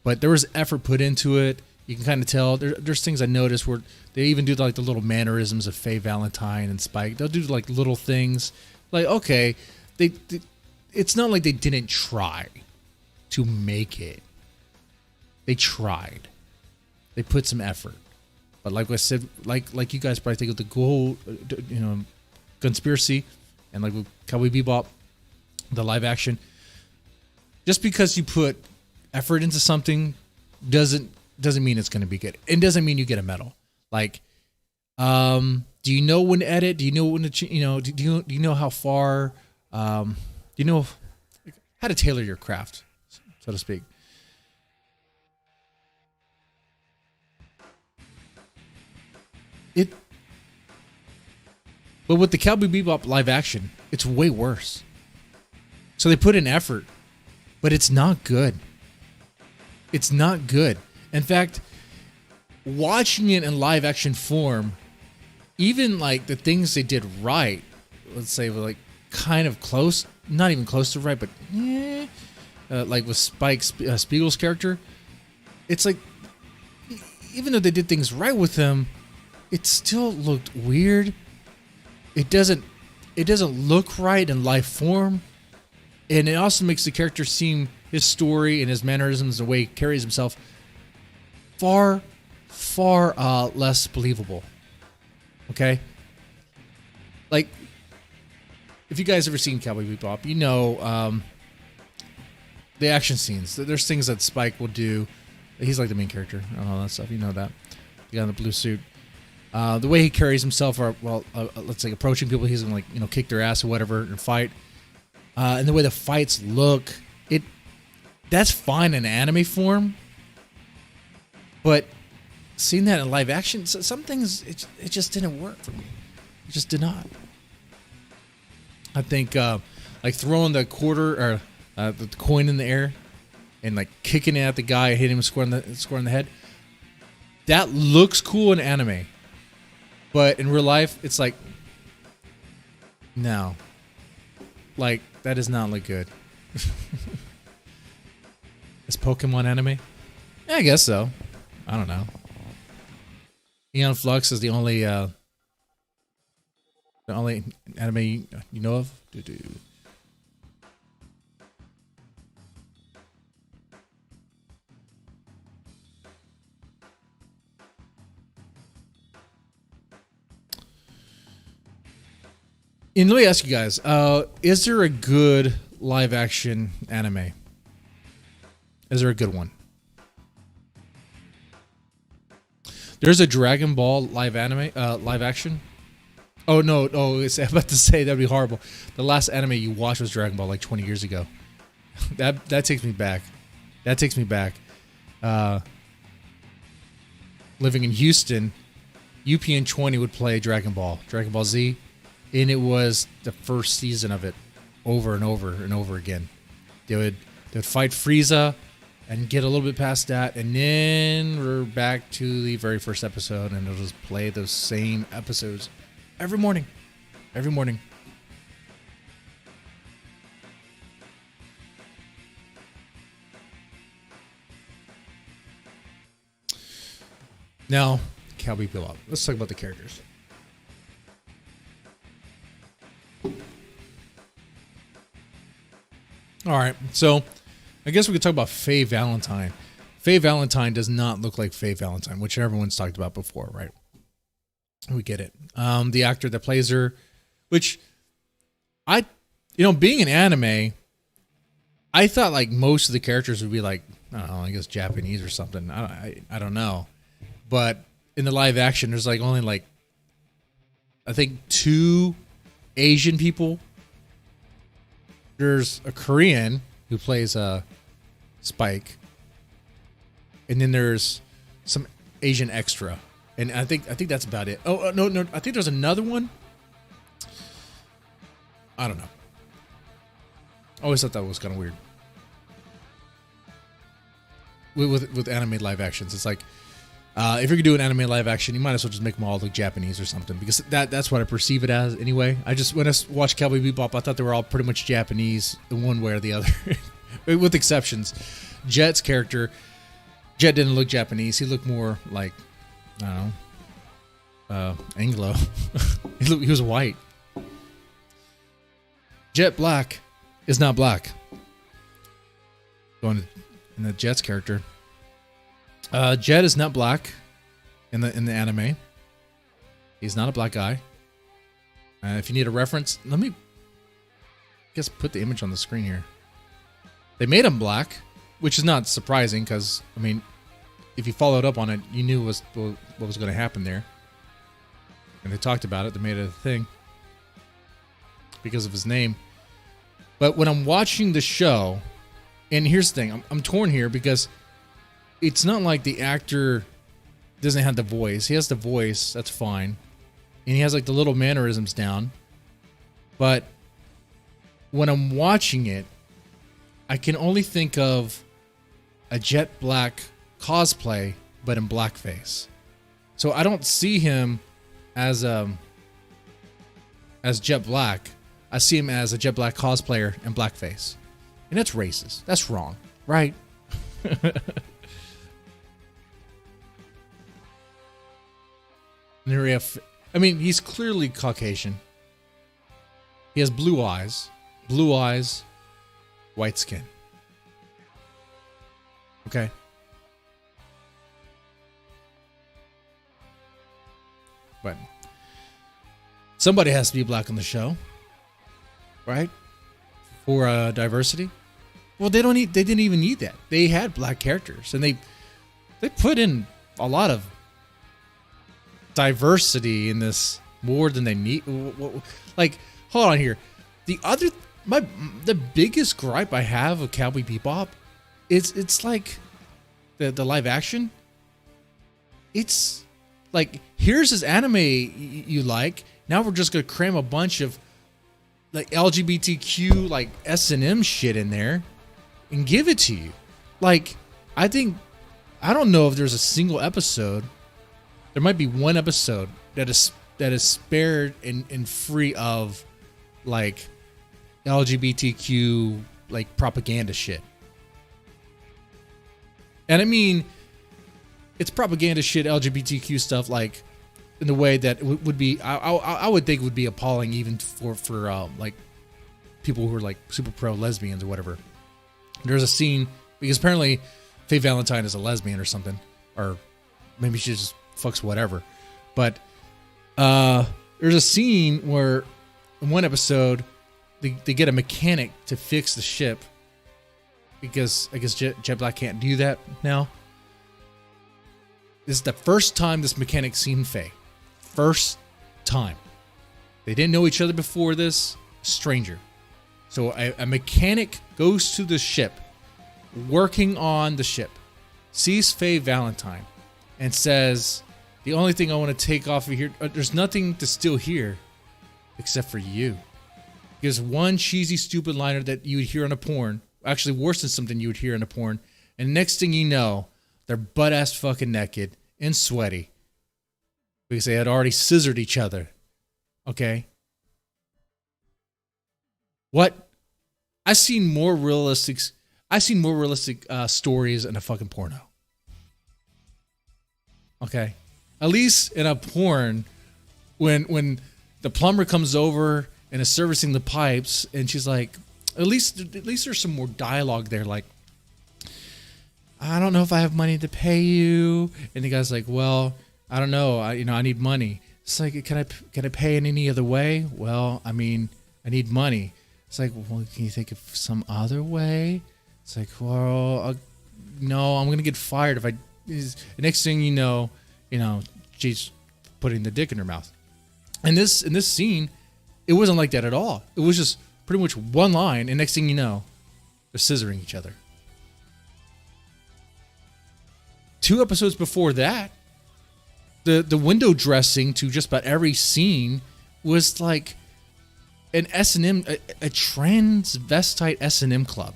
but there was effort put into it. You can kind of tell. There's things I noticed where they even do like the little mannerisms of Faye Valentine and Spike. They'll do like little things, like, okay, it's not like they didn't try to make it. They tried. They put some effort. But like I said, like you guys probably think of the Goal, Conspiracy, and like with Cowboy Bebop, the live action. Just because you put effort into something doesn't mean it's going to be good. It doesn't mean you get a medal. Like, do you know when to edit? Do you know when to, do you know how far, do you know how to tailor your craft, so to speak? But with the Cowboy Bebop live action, it's way worse. So they put in effort, but it's not good. It's not good. In fact, watching it in live action form, even like the things they did right, let's say were like kind of close, not even close to right, but like with Spike Spiegel's character, it's like, even though they did things right with him, it still looked weird. It doesn't look right in live form, and it also makes the character seem, his story and his mannerisms, the way he carries himself, far less believable. Okay, like if you guys ever seen Cowboy Bebop, the action scenes. There's things that Spike will do. He's like the main character and all that stuff. You know that, the guy in the blue suit. The way he carries himself, or let's say approaching people, he's gonna kick their ass or whatever and fight. And the way the fights look, that's fine in anime form. But seeing that in live action, some things it just didn't work for me. It just did not. I think like throwing the quarter or the coin in the air and like kicking it at the guy, hitting him square in the head. That looks cool in anime. But in real life, it's like, no. Like, that does not look good. Is Pokemon anime? Yeah, I guess so. I don't know. Aeon Flux is the only The only anime you know of? Doo-doo. And let me ask you guys, is there a good live action anime? Is there a good one? There's a Dragon Ball live action. Oh no, I'm about to say that'd be horrible. The last anime you watched was Dragon Ball like 20 years ago. That takes me back. That takes me back. Living in Houston, UPN 20 would play Dragon Ball Z. And it was the first season of it over and over and over again. They would fight Frieza and get a little bit past that. And then we're back to the very first episode. And it'll just play those same episodes every morning. Every morning. Now, Cowboy Bebop. Let's talk about the characters. All right, so I guess we could talk about Faye Valentine. Faye Valentine does not look like Faye Valentine, which everyone's talked about before, right? We get it. The actor that plays her, which being an anime, I thought like most of the characters would be like, I don't know, I guess Japanese or something. I don't know. But in the live action, there's like only like, I think 2 Asian people. There's a Korean who plays Spike, and then there's some Asian extra, and I think that's about it. Oh no, I think there's another one. I don't know. I always thought that was kind of weird with anime live actions. It's like if you're gonna do an anime live action, you might as well just make them all look Japanese or something, because that's what I perceive it as anyway. When I watched Cowboy Bebop, I thought they were all pretty much Japanese in one way or the other, with exceptions. Jet's character, Jet didn't look Japanese. He looked more like, I don't know, Anglo. He was white. Jet Black is not black. Going in the Jet's character. Jet is not black in the anime. He's not a black guy. If you need a reference, let me put the image on the screen here. They made him black, which is not surprising because, I mean, if you followed up on it, you knew what was going to happen there. And they talked about it. They made it a thing because of his name. But when I'm watching the show, and here's the thing, I'm torn here because it's not like the actor doesn't have the voice. He has the voice. That's fine. And he has like the little mannerisms down. But when I'm watching it, I can only think of a Jet Black cosplay, but in blackface. So I don't see him as Jet Black. I see him as a Jet Black cosplayer in blackface. And that's racist. That's wrong, right? He's clearly Caucasian. He has blue eyes, white skin. Okay. But somebody has to be black on the show, right? For diversity. Well, they didn't even need that. They had black characters, and they put in a lot of diversity in this more than they need. Like, hold on here. The biggest gripe I have of Cowboy Bebop, it's like the live action. It's like, here's this anime you like. Now we're just gonna cram a bunch of like LGBTQ like S&M shit in there and give it to you. Like, I don't know if there's a single episode. There might be one episode that is spared and free of like LGBTQ like propaganda shit. And I mean, it's propaganda shit, LGBTQ stuff. Like, in the way that would be I would think would be appalling even for like people who are like super pro lesbians or whatever. There's a scene because apparently Faye Valentine is a lesbian or something, or maybe she just fucks whatever. But there's a scene where in one episode they get a mechanic to fix the ship because I guess Jet Black can't do that now. This is the first time this mechanic seen Faye. First time. They didn't know each other before this. Stranger. So a mechanic goes to the ship, working on the ship, sees Faye Valentine, and says, the only thing I want to take off of here, there's nothing to steal here except for you. Gives one cheesy, stupid liner that you would hear on a porn. Actually, worse than something you would hear in a porn. And next thing you know, they're butt-ass fucking naked and sweaty because they had already scissored each other. Okay? What? I've seen more realistic stories in a fucking porno. Okay? At least in a porn, when the plumber comes over and is servicing the pipes, and she's like, at least there's some more dialogue there, like, I don't know if I have money to pay you, and the guy's like, well, I don't know, I need money. It's like, can I pay in any other way? Well, I mean, I need money. It's like, well, can you think of some other way? It's like, well, no, I'm gonna get fired if I. Next thing you know, she's putting the dick in her mouth. And in this scene, it wasn't like that at all. It was just pretty much one line, and next thing you know, they're scissoring each other. 2 episodes before that, the window dressing to just about every scene was like an S&M, a transvestite S&M club.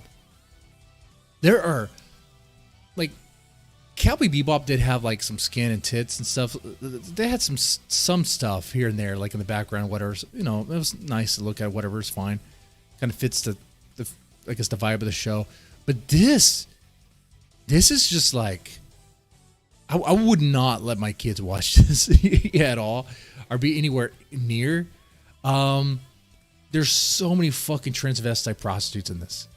There are, like, Cowboy Bebop did have like some skin and tits and stuff. They had some stuff here and there, like in the background, whatever. It was nice to look at. Whatever, it's fine. Kind of fits the I guess the vibe of the show. But this is just like, I would not let my kids watch this at all or be anywhere near. There's so many fucking transvestite prostitutes in this.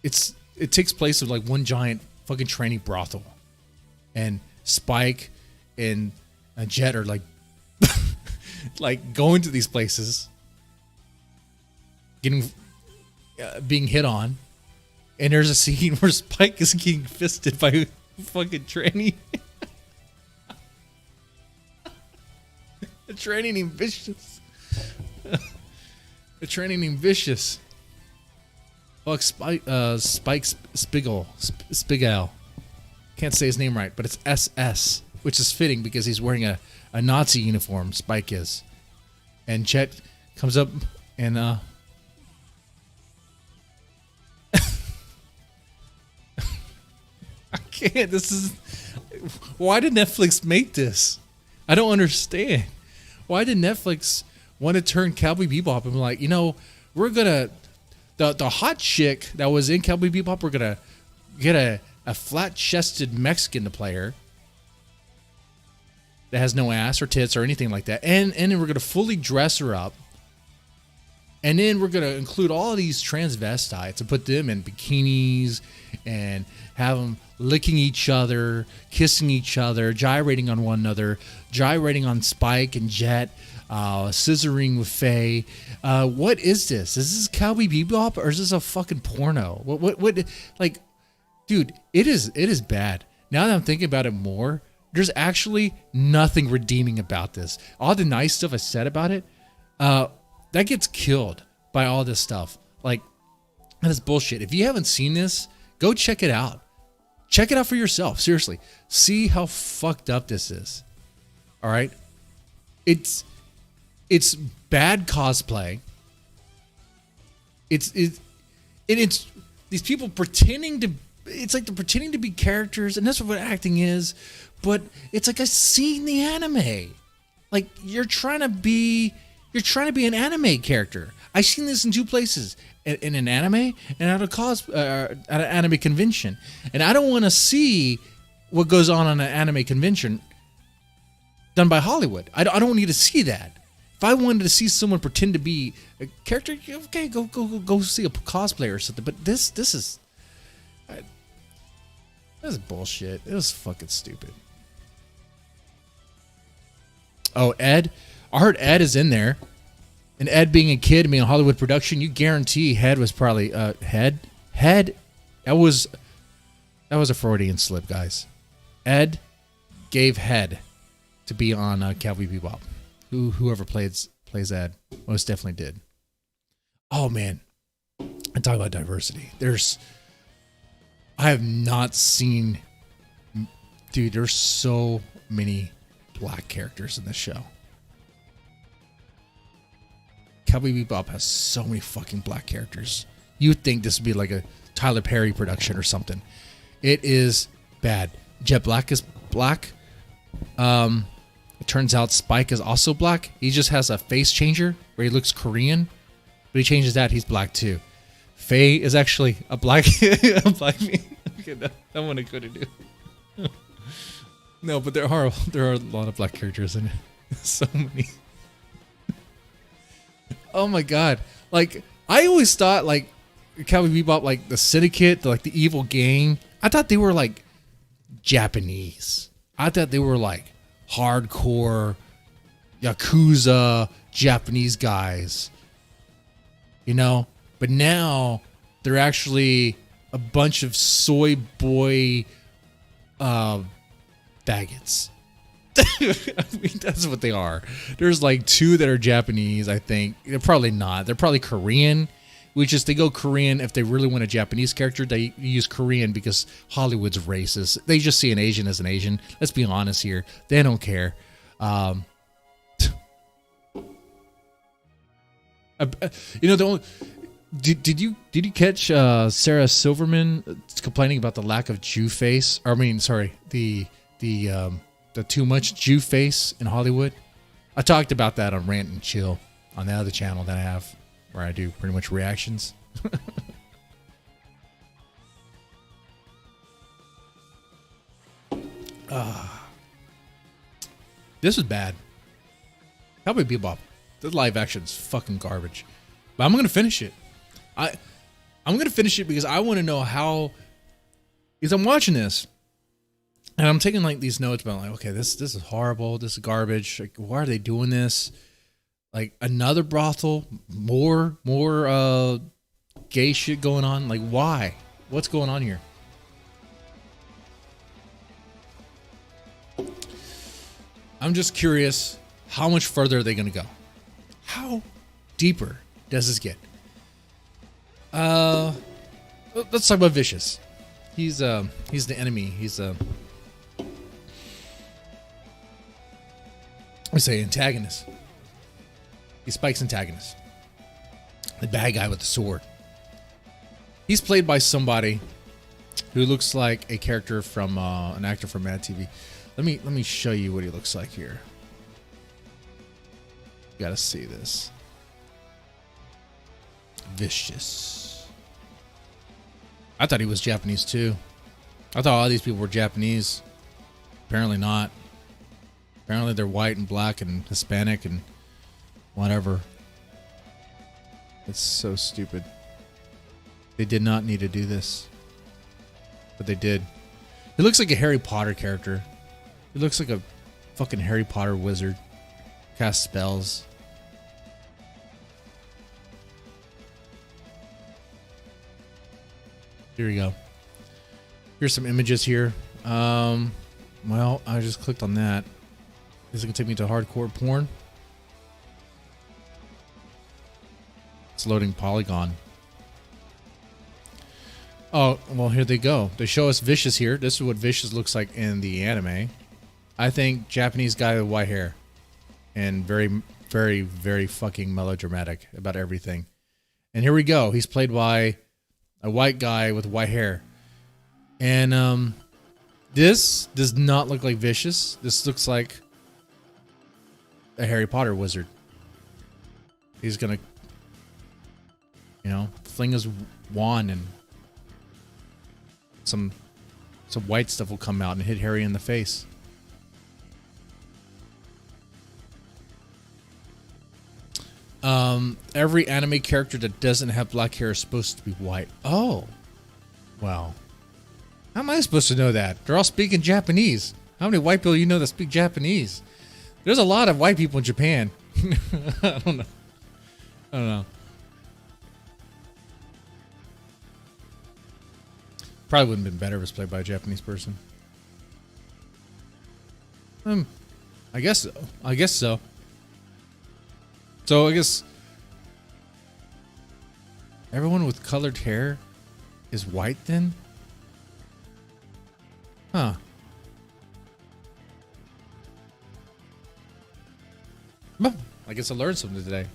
It takes place of like one giant fucking tranny brothel, and Spike and Jet are like like going to these places, being hit on, and there's a scene where Spike is getting fisted by a fucking tranny. A tranny named Vicious. A tranny named Vicious. Fuck Spike Spigal. Can't say his name right, but it's SS, which is fitting because he's wearing a Nazi uniform, Spike is. And Chet comes up and I can't. Why did Netflix make this? I don't understand. Why did Netflix want to turn Cowboy Bebop and be like, we're gonna the hot chick that was in Cowboy Bebop, we're gonna get a flat-chested Mexican to play her that has no ass or tits or anything like that, and then we're gonna fully dress her up, and then we're gonna include all of these transvestites and put them in bikinis and have them licking each other, kissing each other, gyrating on one another, gyrating on Spike and Jet, scissoring with Faye. What is this? Is this Cowboy Bebop or is this a fucking porno? What like, dude, it is bad. Now that I'm thinking about it more, there's actually nothing redeeming about this. All the nice stuff I said about it, that gets killed by all this stuff. Like, that is bullshit. If you haven't seen this, go check it out. Check it out for yourself. Seriously. See how fucked up this is. All right? It's bad cosplay. It's these people pretending to, it's like they're pretending to be characters, and that's what acting is, but it's like I seen the anime. Like, you're trying to be an anime character. I've seen this in 2 places. In an anime and at an anime convention. And I don't want to see what goes on an anime convention done by Hollywood. I don't need to see that. If I wanted to see someone pretend to be a character, okay, go see a cosplayer or something. But this is bullshit. It was fucking stupid. Oh, Ed. I heard Ed is in there. And Ed being a kid, being a Hollywood production, you guarantee Head was probably Head. That was a Freudian slip, guys. Ed gave Head to be on Cowboy Bebop. Whoever plays Ed most definitely did. Oh man, and talk about diversity. I have not seen, dude. There's so many black characters in this show. Cowboy Bebop has so many fucking black characters. You'd think this would be like a Tyler Perry production or something. It is bad. Jet Black is black. It turns out Spike is also black. He just has a face changer where he looks Korean. But he changes that, he's black too. Faye is actually a black a black man. Okay, that one I couldn't do. No, but there are a lot of black characters in it. So many. Oh my god. Like, I always thought like Cowboy Bebop, like the syndicate, like the evil gang, I thought they were like Japanese. I thought they were like hardcore Yakuza Japanese guys. You know? But now they're actually a bunch of soy boy faggots. I mean, that's what they are. There's like 2 that are Japanese, I think. They're probably not. They're probably Korean. Which is, they go Korean if they really want a Japanese character. They use Korean because Hollywood's racist. They just see an Asian as an Asian. Let's be honest here. They don't care. Did you catch Sarah Silverman complaining about the lack of Jew face? Or, I mean, sorry, the too much Jew face in Hollywood. I talked about that on Rant and Chill on the other channel that I have, where I do pretty much reactions. This was bad. Cowboy Bebop. The live action's fucking garbage. But I'm gonna finish it. I'm gonna finish it because I want to know how. Because I'm watching this, and I'm taking like these notes about like, okay, this is horrible. This is garbage. Like, why are they doing this? Like another brothel, more gay shit going on. Like, why? What's going on here? I'm just curious, how much further are they going to go? How deeper does this get? Let's talk about Vicious. He's the enemy. He's let me say antagonist. He's Spike's antagonist. The bad guy with the sword. He's played by somebody who looks like a character from an actor from Mad TV. Let me show you what he looks like here. You gotta see this. Vicious. I thought he was Japanese too. I thought all these people were Japanese. Apparently not. Apparently they're white and black and Hispanic and whatever. It's so stupid. They did not need to do this. But they did. He looks like a Harry Potter character. He looks like a fucking Harry Potter wizard. Cast spells. Here we go. Here's some images here. Well, I just clicked on that. Is it gonna take me to hardcore porn? It's loading Polygon. Oh, well, here they go. They show us Vicious here. This is what Vicious looks like in the anime. I think Japanese guy with white hair. And very, very, very fucking melodramatic about everything. And here we go. He's played by a white guy with white hair. And this does not look like Vicious. This looks like a Harry Potter wizard. He's gonna, fling his wand and some white stuff will come out and hit Harry in the face. Every anime character that doesn't have black hair is supposed to be white. Oh. Wow. How am I supposed to know that? They're all speaking Japanese. How many white people you know that speak Japanese? There's a lot of white people in Japan. I don't know. Probably wouldn't have been better if it was played by a Japanese person. I guess so. So I guess everyone with colored hair is white then? Huh. Well, I guess I learned something today.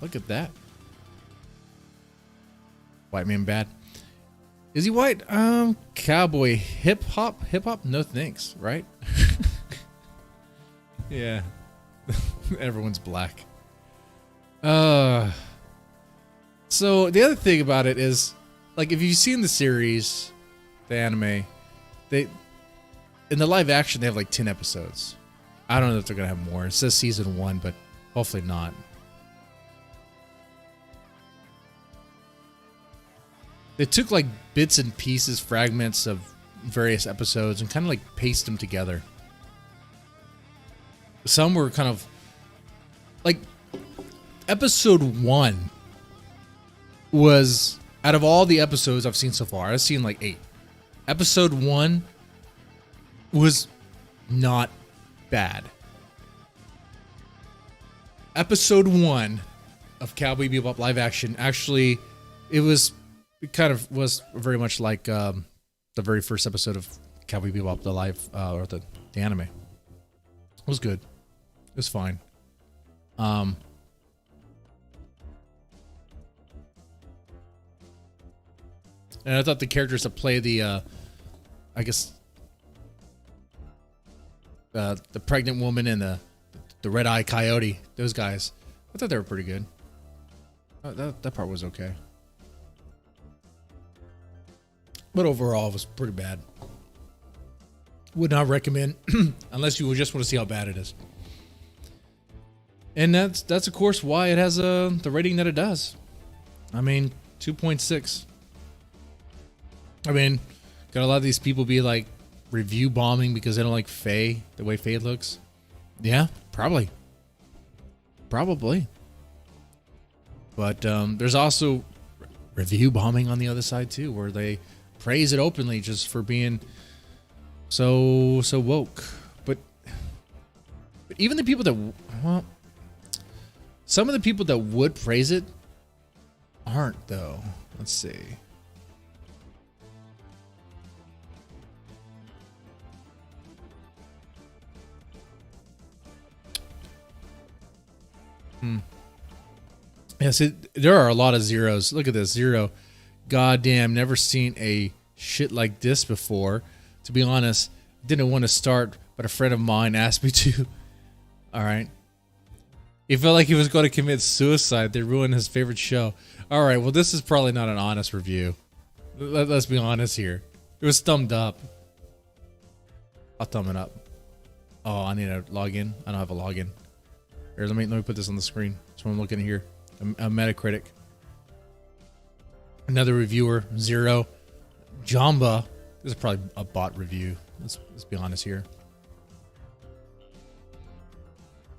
Look at that. White man bad. Is he white? Cowboy hip hop? No thanks, right? Yeah. Everyone's black. So the other thing about it is, like, if you've seen the series, the anime, in the live action they have like 10 episodes. I don't know if they're gonna have more. It says season 1, but hopefully not. They took like bits and pieces, fragments of various episodes and kind of like paste them together. Some were kind of like episode 1 was, out of all the episodes I've seen so far, I've seen like 8. Episode 1 was not bad. Episode 1 of Cowboy Bebop live action, actually, it kind of was very much like the very first episode of Cowboy Bebop, the live, or the anime. It was good. It was fine. And I thought the characters that play the, I guess, the pregnant woman and the red-eye coyote, those guys, I thought they were pretty good. That part was okay. But overall, it was pretty bad. Would not recommend unless you just want to see how bad it is. And that's of course why it has the rating that it does. I mean, 2.6. I mean, got a lot of these people be like review bombing because they don't like Faye, the way Faye looks. Yeah, probably. But there's also review bombing on the other side too, where they praise it openly just for being so woke. But even the people that, well, some of the people that would praise it aren't though. Let's see. Yeah, see, there are a lot of zeros. Look at this, 0. Goddamn, never seen a shit like this before. To be honest, didn't want to start, but a friend of mine asked me to. All right. He felt like he was going to commit suicide. They ruined his favorite show. All right, well, this is probably not an honest review. Let's be honest here. It was thumbed up. I'll thumb it up. Oh, I need to log in. I don't have a login. Here, let me put this on the screen. That's what I'm looking at here. A Metacritic. Another reviewer, 0. Jamba. This is probably a bot review. Let's be honest here.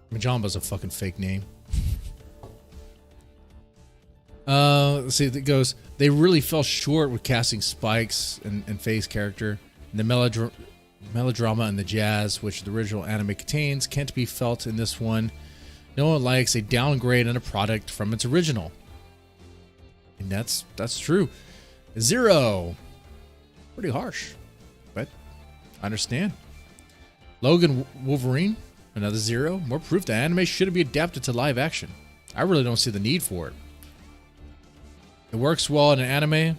I mean, Jamba's a fucking fake name. Let's see. It goes. They really fell short with casting Spike's and Faye's character. And the melodrama and the jazz, which the original anime contains, can't be felt in this one. No one likes a downgrade on a product from its original. And that's true. 0. Pretty harsh. But I understand. Logan Wolverine, another 0. More proof that anime shouldn't be adapted to live action. I really don't see the need for it. It works well in an anime.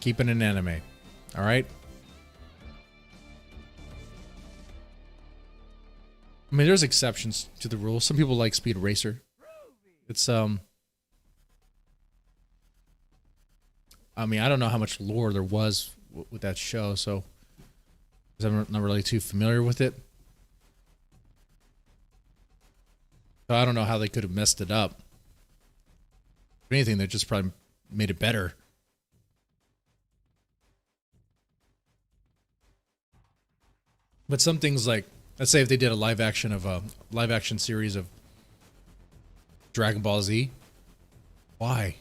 Keep it an anime. Alright? I mean, there's exceptions to the rule. Some people like Speed Racer. It's, I mean, I don't know how much lore there was with that show, so I'm not really too familiar with it. So I don't know how they could have messed it up. If anything, they just probably made it better. But some things like, let's say if they did a live action series of Dragon Ball Z, why?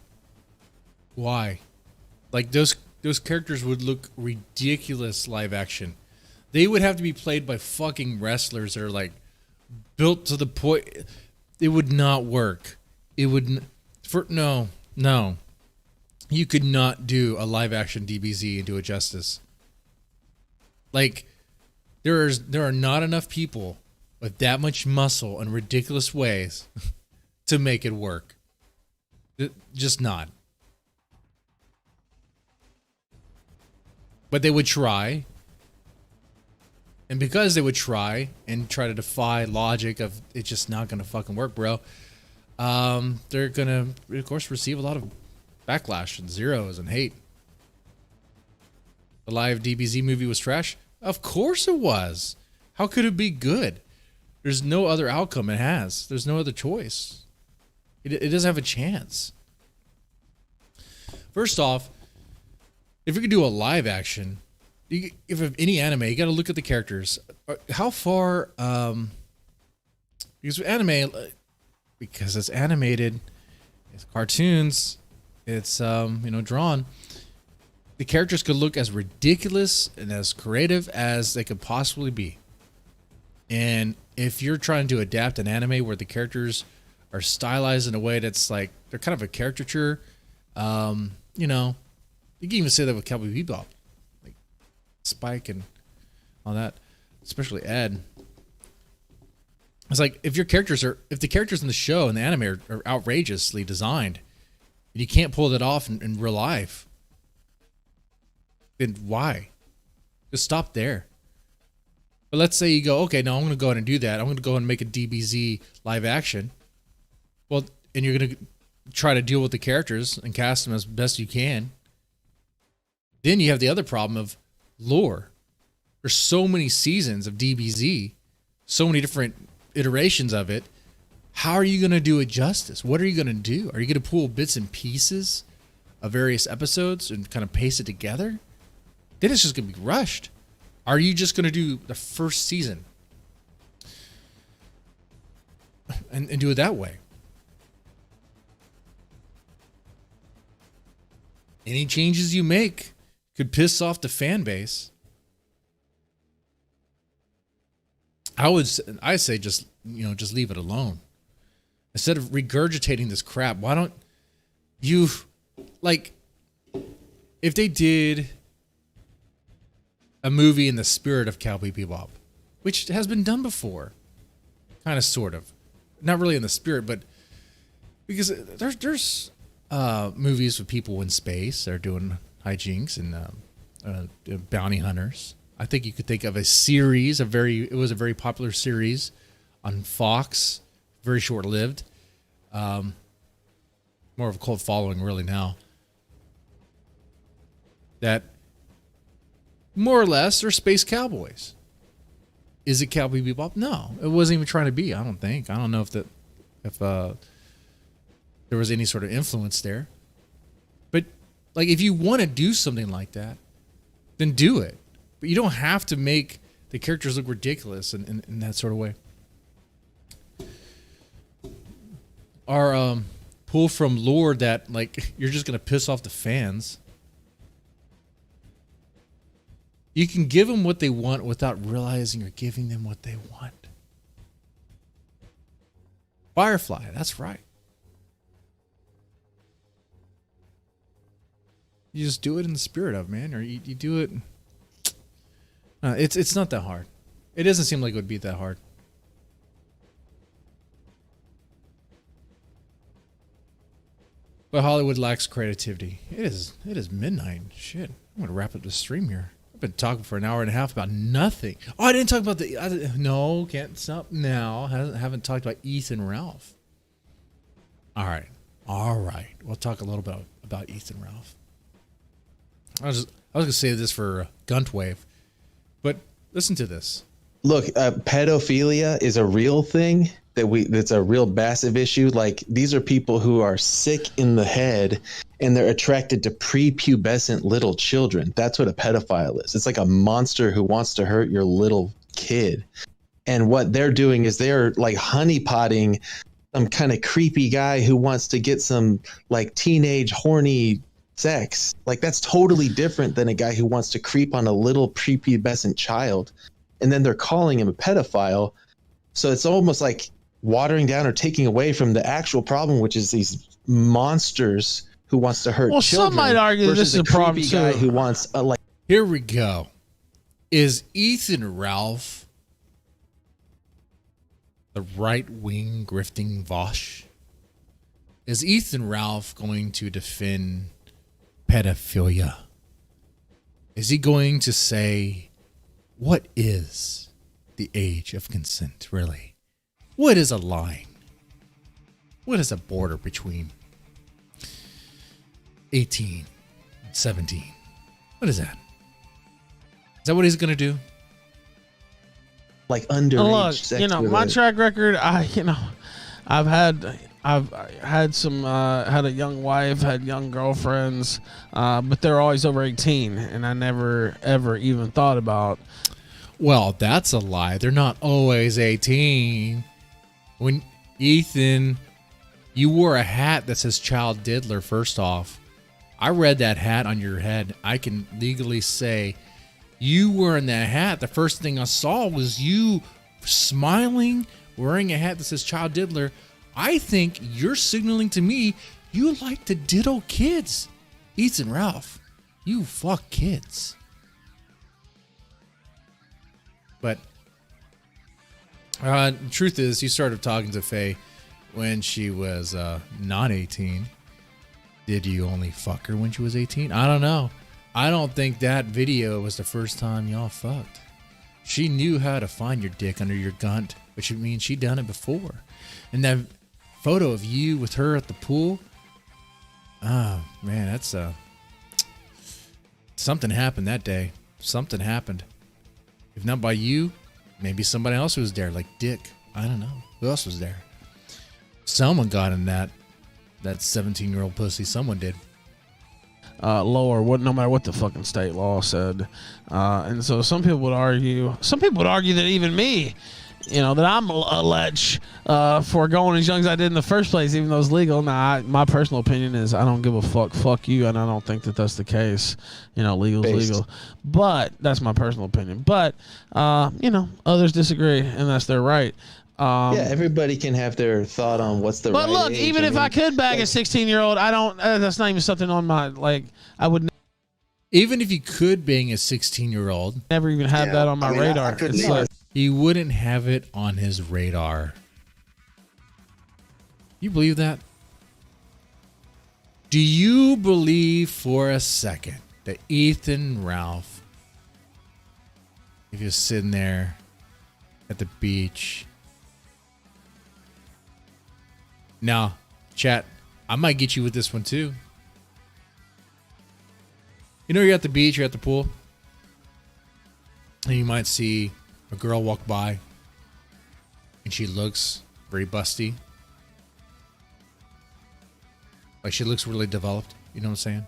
Like those characters would look ridiculous live action. They would have to be played by fucking wrestlers that are like built to the point. It would not work. It would no. You could not do a live action DBZ and do it justice. Like there are not enough people with that much muscle in ridiculous ways to make it work. Just not. But they would try. And because they would try and try to defy logic of it's just not going to fucking work, bro, they're going to, of course, receive a lot of backlash and zeros and hate. The live DBZ movie was trash? Of course it was. How could it be good? There's no other outcome it has. There's no other choice. It doesn't have a chance. First off, if you could do a live action, if you have any anime, you got to look at the characters. How far, because anime, because it's animated, it's cartoons, it's, drawn, the characters could look as ridiculous and as creative as they could possibly be. And if you're trying to adapt an anime where the characters are stylized in a way that's like, they're kind of a caricature, you can even say that with Cowboy Bebop, like Spike and all that, especially Ed. It's like if the characters in the show and the anime are outrageously designed, and you can't pull that off in real life, then why? Just stop there. But let's say you go, okay, no, I'm going to go ahead and do that. I'm going to go ahead and make a DBZ live action. Well, and you're going to try to deal with the characters and cast them as best you can. Then you have the other problem of lore. There's so many seasons of DBZ, so many different iterations of it. How are you going to do it justice? What are you going to do? Are you going to pull bits and pieces of various episodes and kind of paste it together? Then it's just going to be rushed. Are you just going to do the first season and do it that way? Any changes you make could piss off the fan base. I say just leave it alone. Instead of regurgitating this crap, why don't you, like, if they did a movie in the spirit of Cowboy Bebop, which has been done before, kind of, sort of, not really in the spirit, but because there's movies with people in space that are doing hijinks and bounty hunters. I think you could think of a series, it was a very popular series on Fox, very short-lived, more of a cult following really now, that more or less are space cowboys. Is it Cowboy Bebop? No, it wasn't even trying to be. I don't think. I don't know if there was any sort of influence there. But like, if you want to do something like that, then do it. But you don't have to make the characters look ridiculous in that sort of way. Or pull from lore that, like, you're just gonna piss off the fans. You can give them what they want without realizing you're giving them what they want. Firefly, that's right. You just do it in the spirit of, man, or you do it. It's not that hard. It doesn't seem like it would be that hard. But Hollywood lacks creativity. It is midnight. Shit, I'm gonna wrap up the stream here. Been talking for an hour and a half about nothing. Oh, I didn't talk about no, can't stop now. Haven't talked about Ethan and Ralph. All right. We'll talk a little bit about Ethan and Ralph. I was gonna save this for Guntwave, but listen to this. Look, pedophilia is a real thing, that's a real massive issue. Like, these are people who are sick in the head and they're attracted to prepubescent little children. That's what a pedophile is. It's like a monster who wants to hurt your little kid. And what they're doing is they're like honeypotting some kind of creepy guy who wants to get some like teenage horny sex. Like, that's totally different than a guy who wants to creep on a little prepubescent child. And then they're calling him a pedophile. So it's almost like watering down or taking away from the actual problem, which is these monsters who wants to hurt children. Some might argue that this is a problem too. Guy who wants a, like. Here we go. Is Ethan Ralph the right-wing grifting Vaush? Is Ethan Ralph going to defend pedophilia? Is he going to say, what is the age of consent, really? What is a line? What is a border between 18 and 17? What is that? Is that what he's going to do? Like underage Look, sex. you know, my track record, I've had some, had a young wife, had young girlfriends, but they're always over 18, and I never, ever even thought about. Well, that's a lie. They're not always 18. When Ethan, you wore a hat that says child diddler, first off. I read that hat on your head. I can legally say you wearing that hat, the first thing I saw was you smiling, wearing a hat that says child diddler. I think you're signaling to me you like to diddle kids. Ethan Ralph, you fuck kids. But the truth is, you started talking to Faye when she was not 18. Did you only fuck her when she was 18? I don't know. I don't think that video was the first time y'all fucked. She knew how to find your dick under your gunt, which means she'd done it before. And that photo of you with her at the pool, oh man, that's something happened that day. Something happened. If not by you, maybe somebody else was there, like Dick. I don't know. Who else was there? Someone got in that 17-year-old pussy. Someone did. Lower, no matter what the fucking state law said. And so some people would argue that even me, that I'm a lech for going as young as I did in the first place, even though it's legal. Now, my personal opinion is I don't give a fuck you, and I don't think that that's the case. Legal's legal. But that's my personal opinion. But, others disagree, and that's their right. Yeah, everybody can have their thought on what's the right age. But look, even if I could bag a 16-year-old, I don't. That's not even something on my I would. Even if you could bang a 16-year-old, never even have that on my radar. He wouldn't have it on his radar. You believe that? Do you believe for a second that Ethan Ralph, if you're sitting there at the beach? Now, chat, I might get you with this one too. You're at the beach, you're at the pool, and you might see a girl walk by, and she looks very busty. Like, she looks really developed. You know what I'm saying?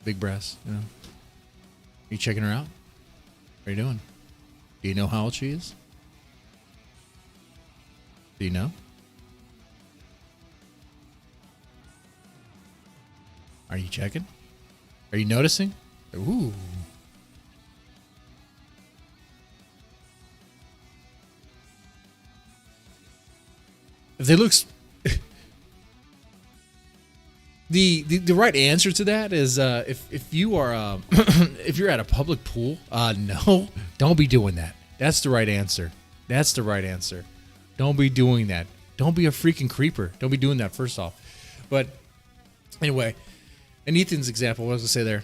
Big breasts, You checking her out? What are you doing? Do you know how old she is? Do you know? Are you checking? Are you noticing? Ooh. If they look, the right answer to that is if you are if you're at a public pool, no, don't be doing that. That's the right answer. That's the right answer. Don't be doing that. Don't be a freaking creeper. Don't be doing that, first off. But anyway, in Ethan's example, what was I say there?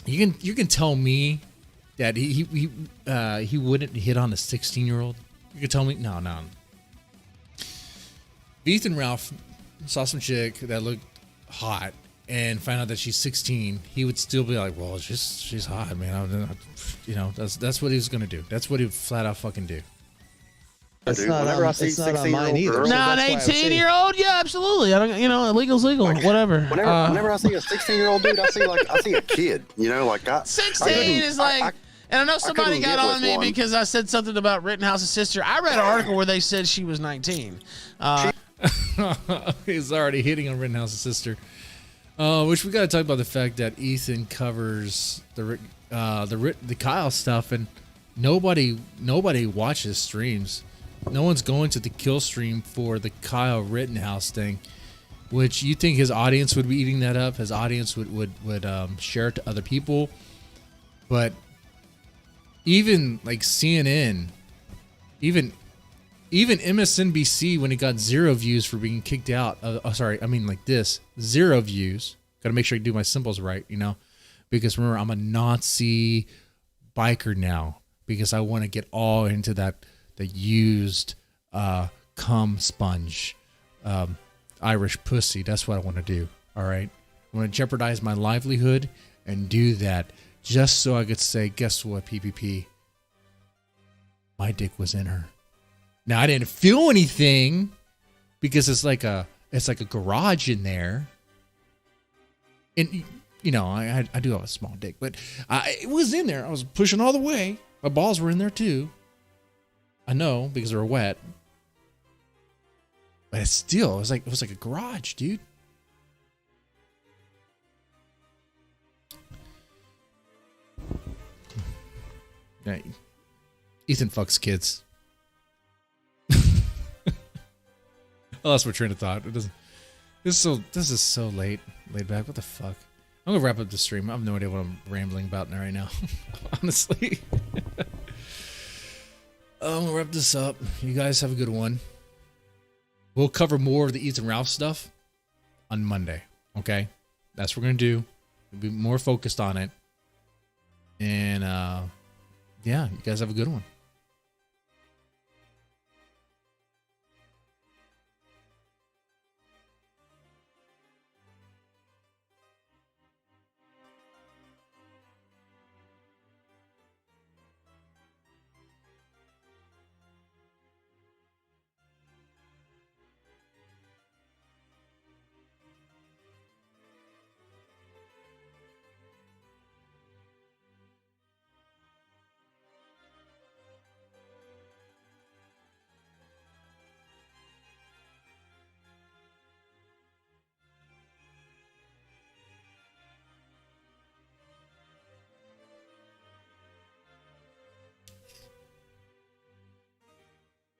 You can tell me that he wouldn't hit on a 16-year-old. You can tell me no. If Ethan Ralph saw some chick that looked hot and found out that she's 16, he would still be like, well, she's hot, man. That's what he was gonna do. That's what he would flat out fucking do. It's dude. not Whenever on- I see it's not on 16-year-old mine either. girls, No, an that's why I was saying- 18-year-old, yeah, absolutely. I don't, illegal's legal, whatever. whenever I see a 16-year-old dude, I see a kid. 16 is like, and I know somebody couldn't got get on with me one. because I said something about Rittenhouse's sister. I read an article where they said she was 19. He's already hitting on Rittenhouse's sister. Which we got to talk about the fact that Ethan covers the Kyle stuff, and nobody watches streams. No one's going to the kill stream for the Kyle Rittenhouse thing, which you think his audience would be eating that up. His audience would share it to other people, but even like CNN, even MSNBC, when it got 0 views for being kicked out. Like this 0 views. Got to make sure I do my symbols right, because remember, I'm a Nazi biker now because I want to get all into the used cum sponge Irish pussy. That's what I want to do. All right, I want to jeopardize my livelihood and do that just so I could say, guess what, PPP? My dick was in her. Now I didn't feel anything because it's like a garage in there, and I do have a small dick, but it was in there. I was pushing all the way. My balls were in there too. I know because they were wet, but it was like a garage, dude. Right. Ethan fucks kids. I lost my train of thought. It doesn't. This is so laid back. What the fuck? I'm gonna wrap up the stream. I have no idea what I'm rambling about right now. Honestly. I'm gonna wrap this up. You guys have a good one. We'll cover more of the Ethan Ralph stuff on Monday. Okay? That's what we're gonna do. We'll be more focused on it. And yeah, you guys have a good one.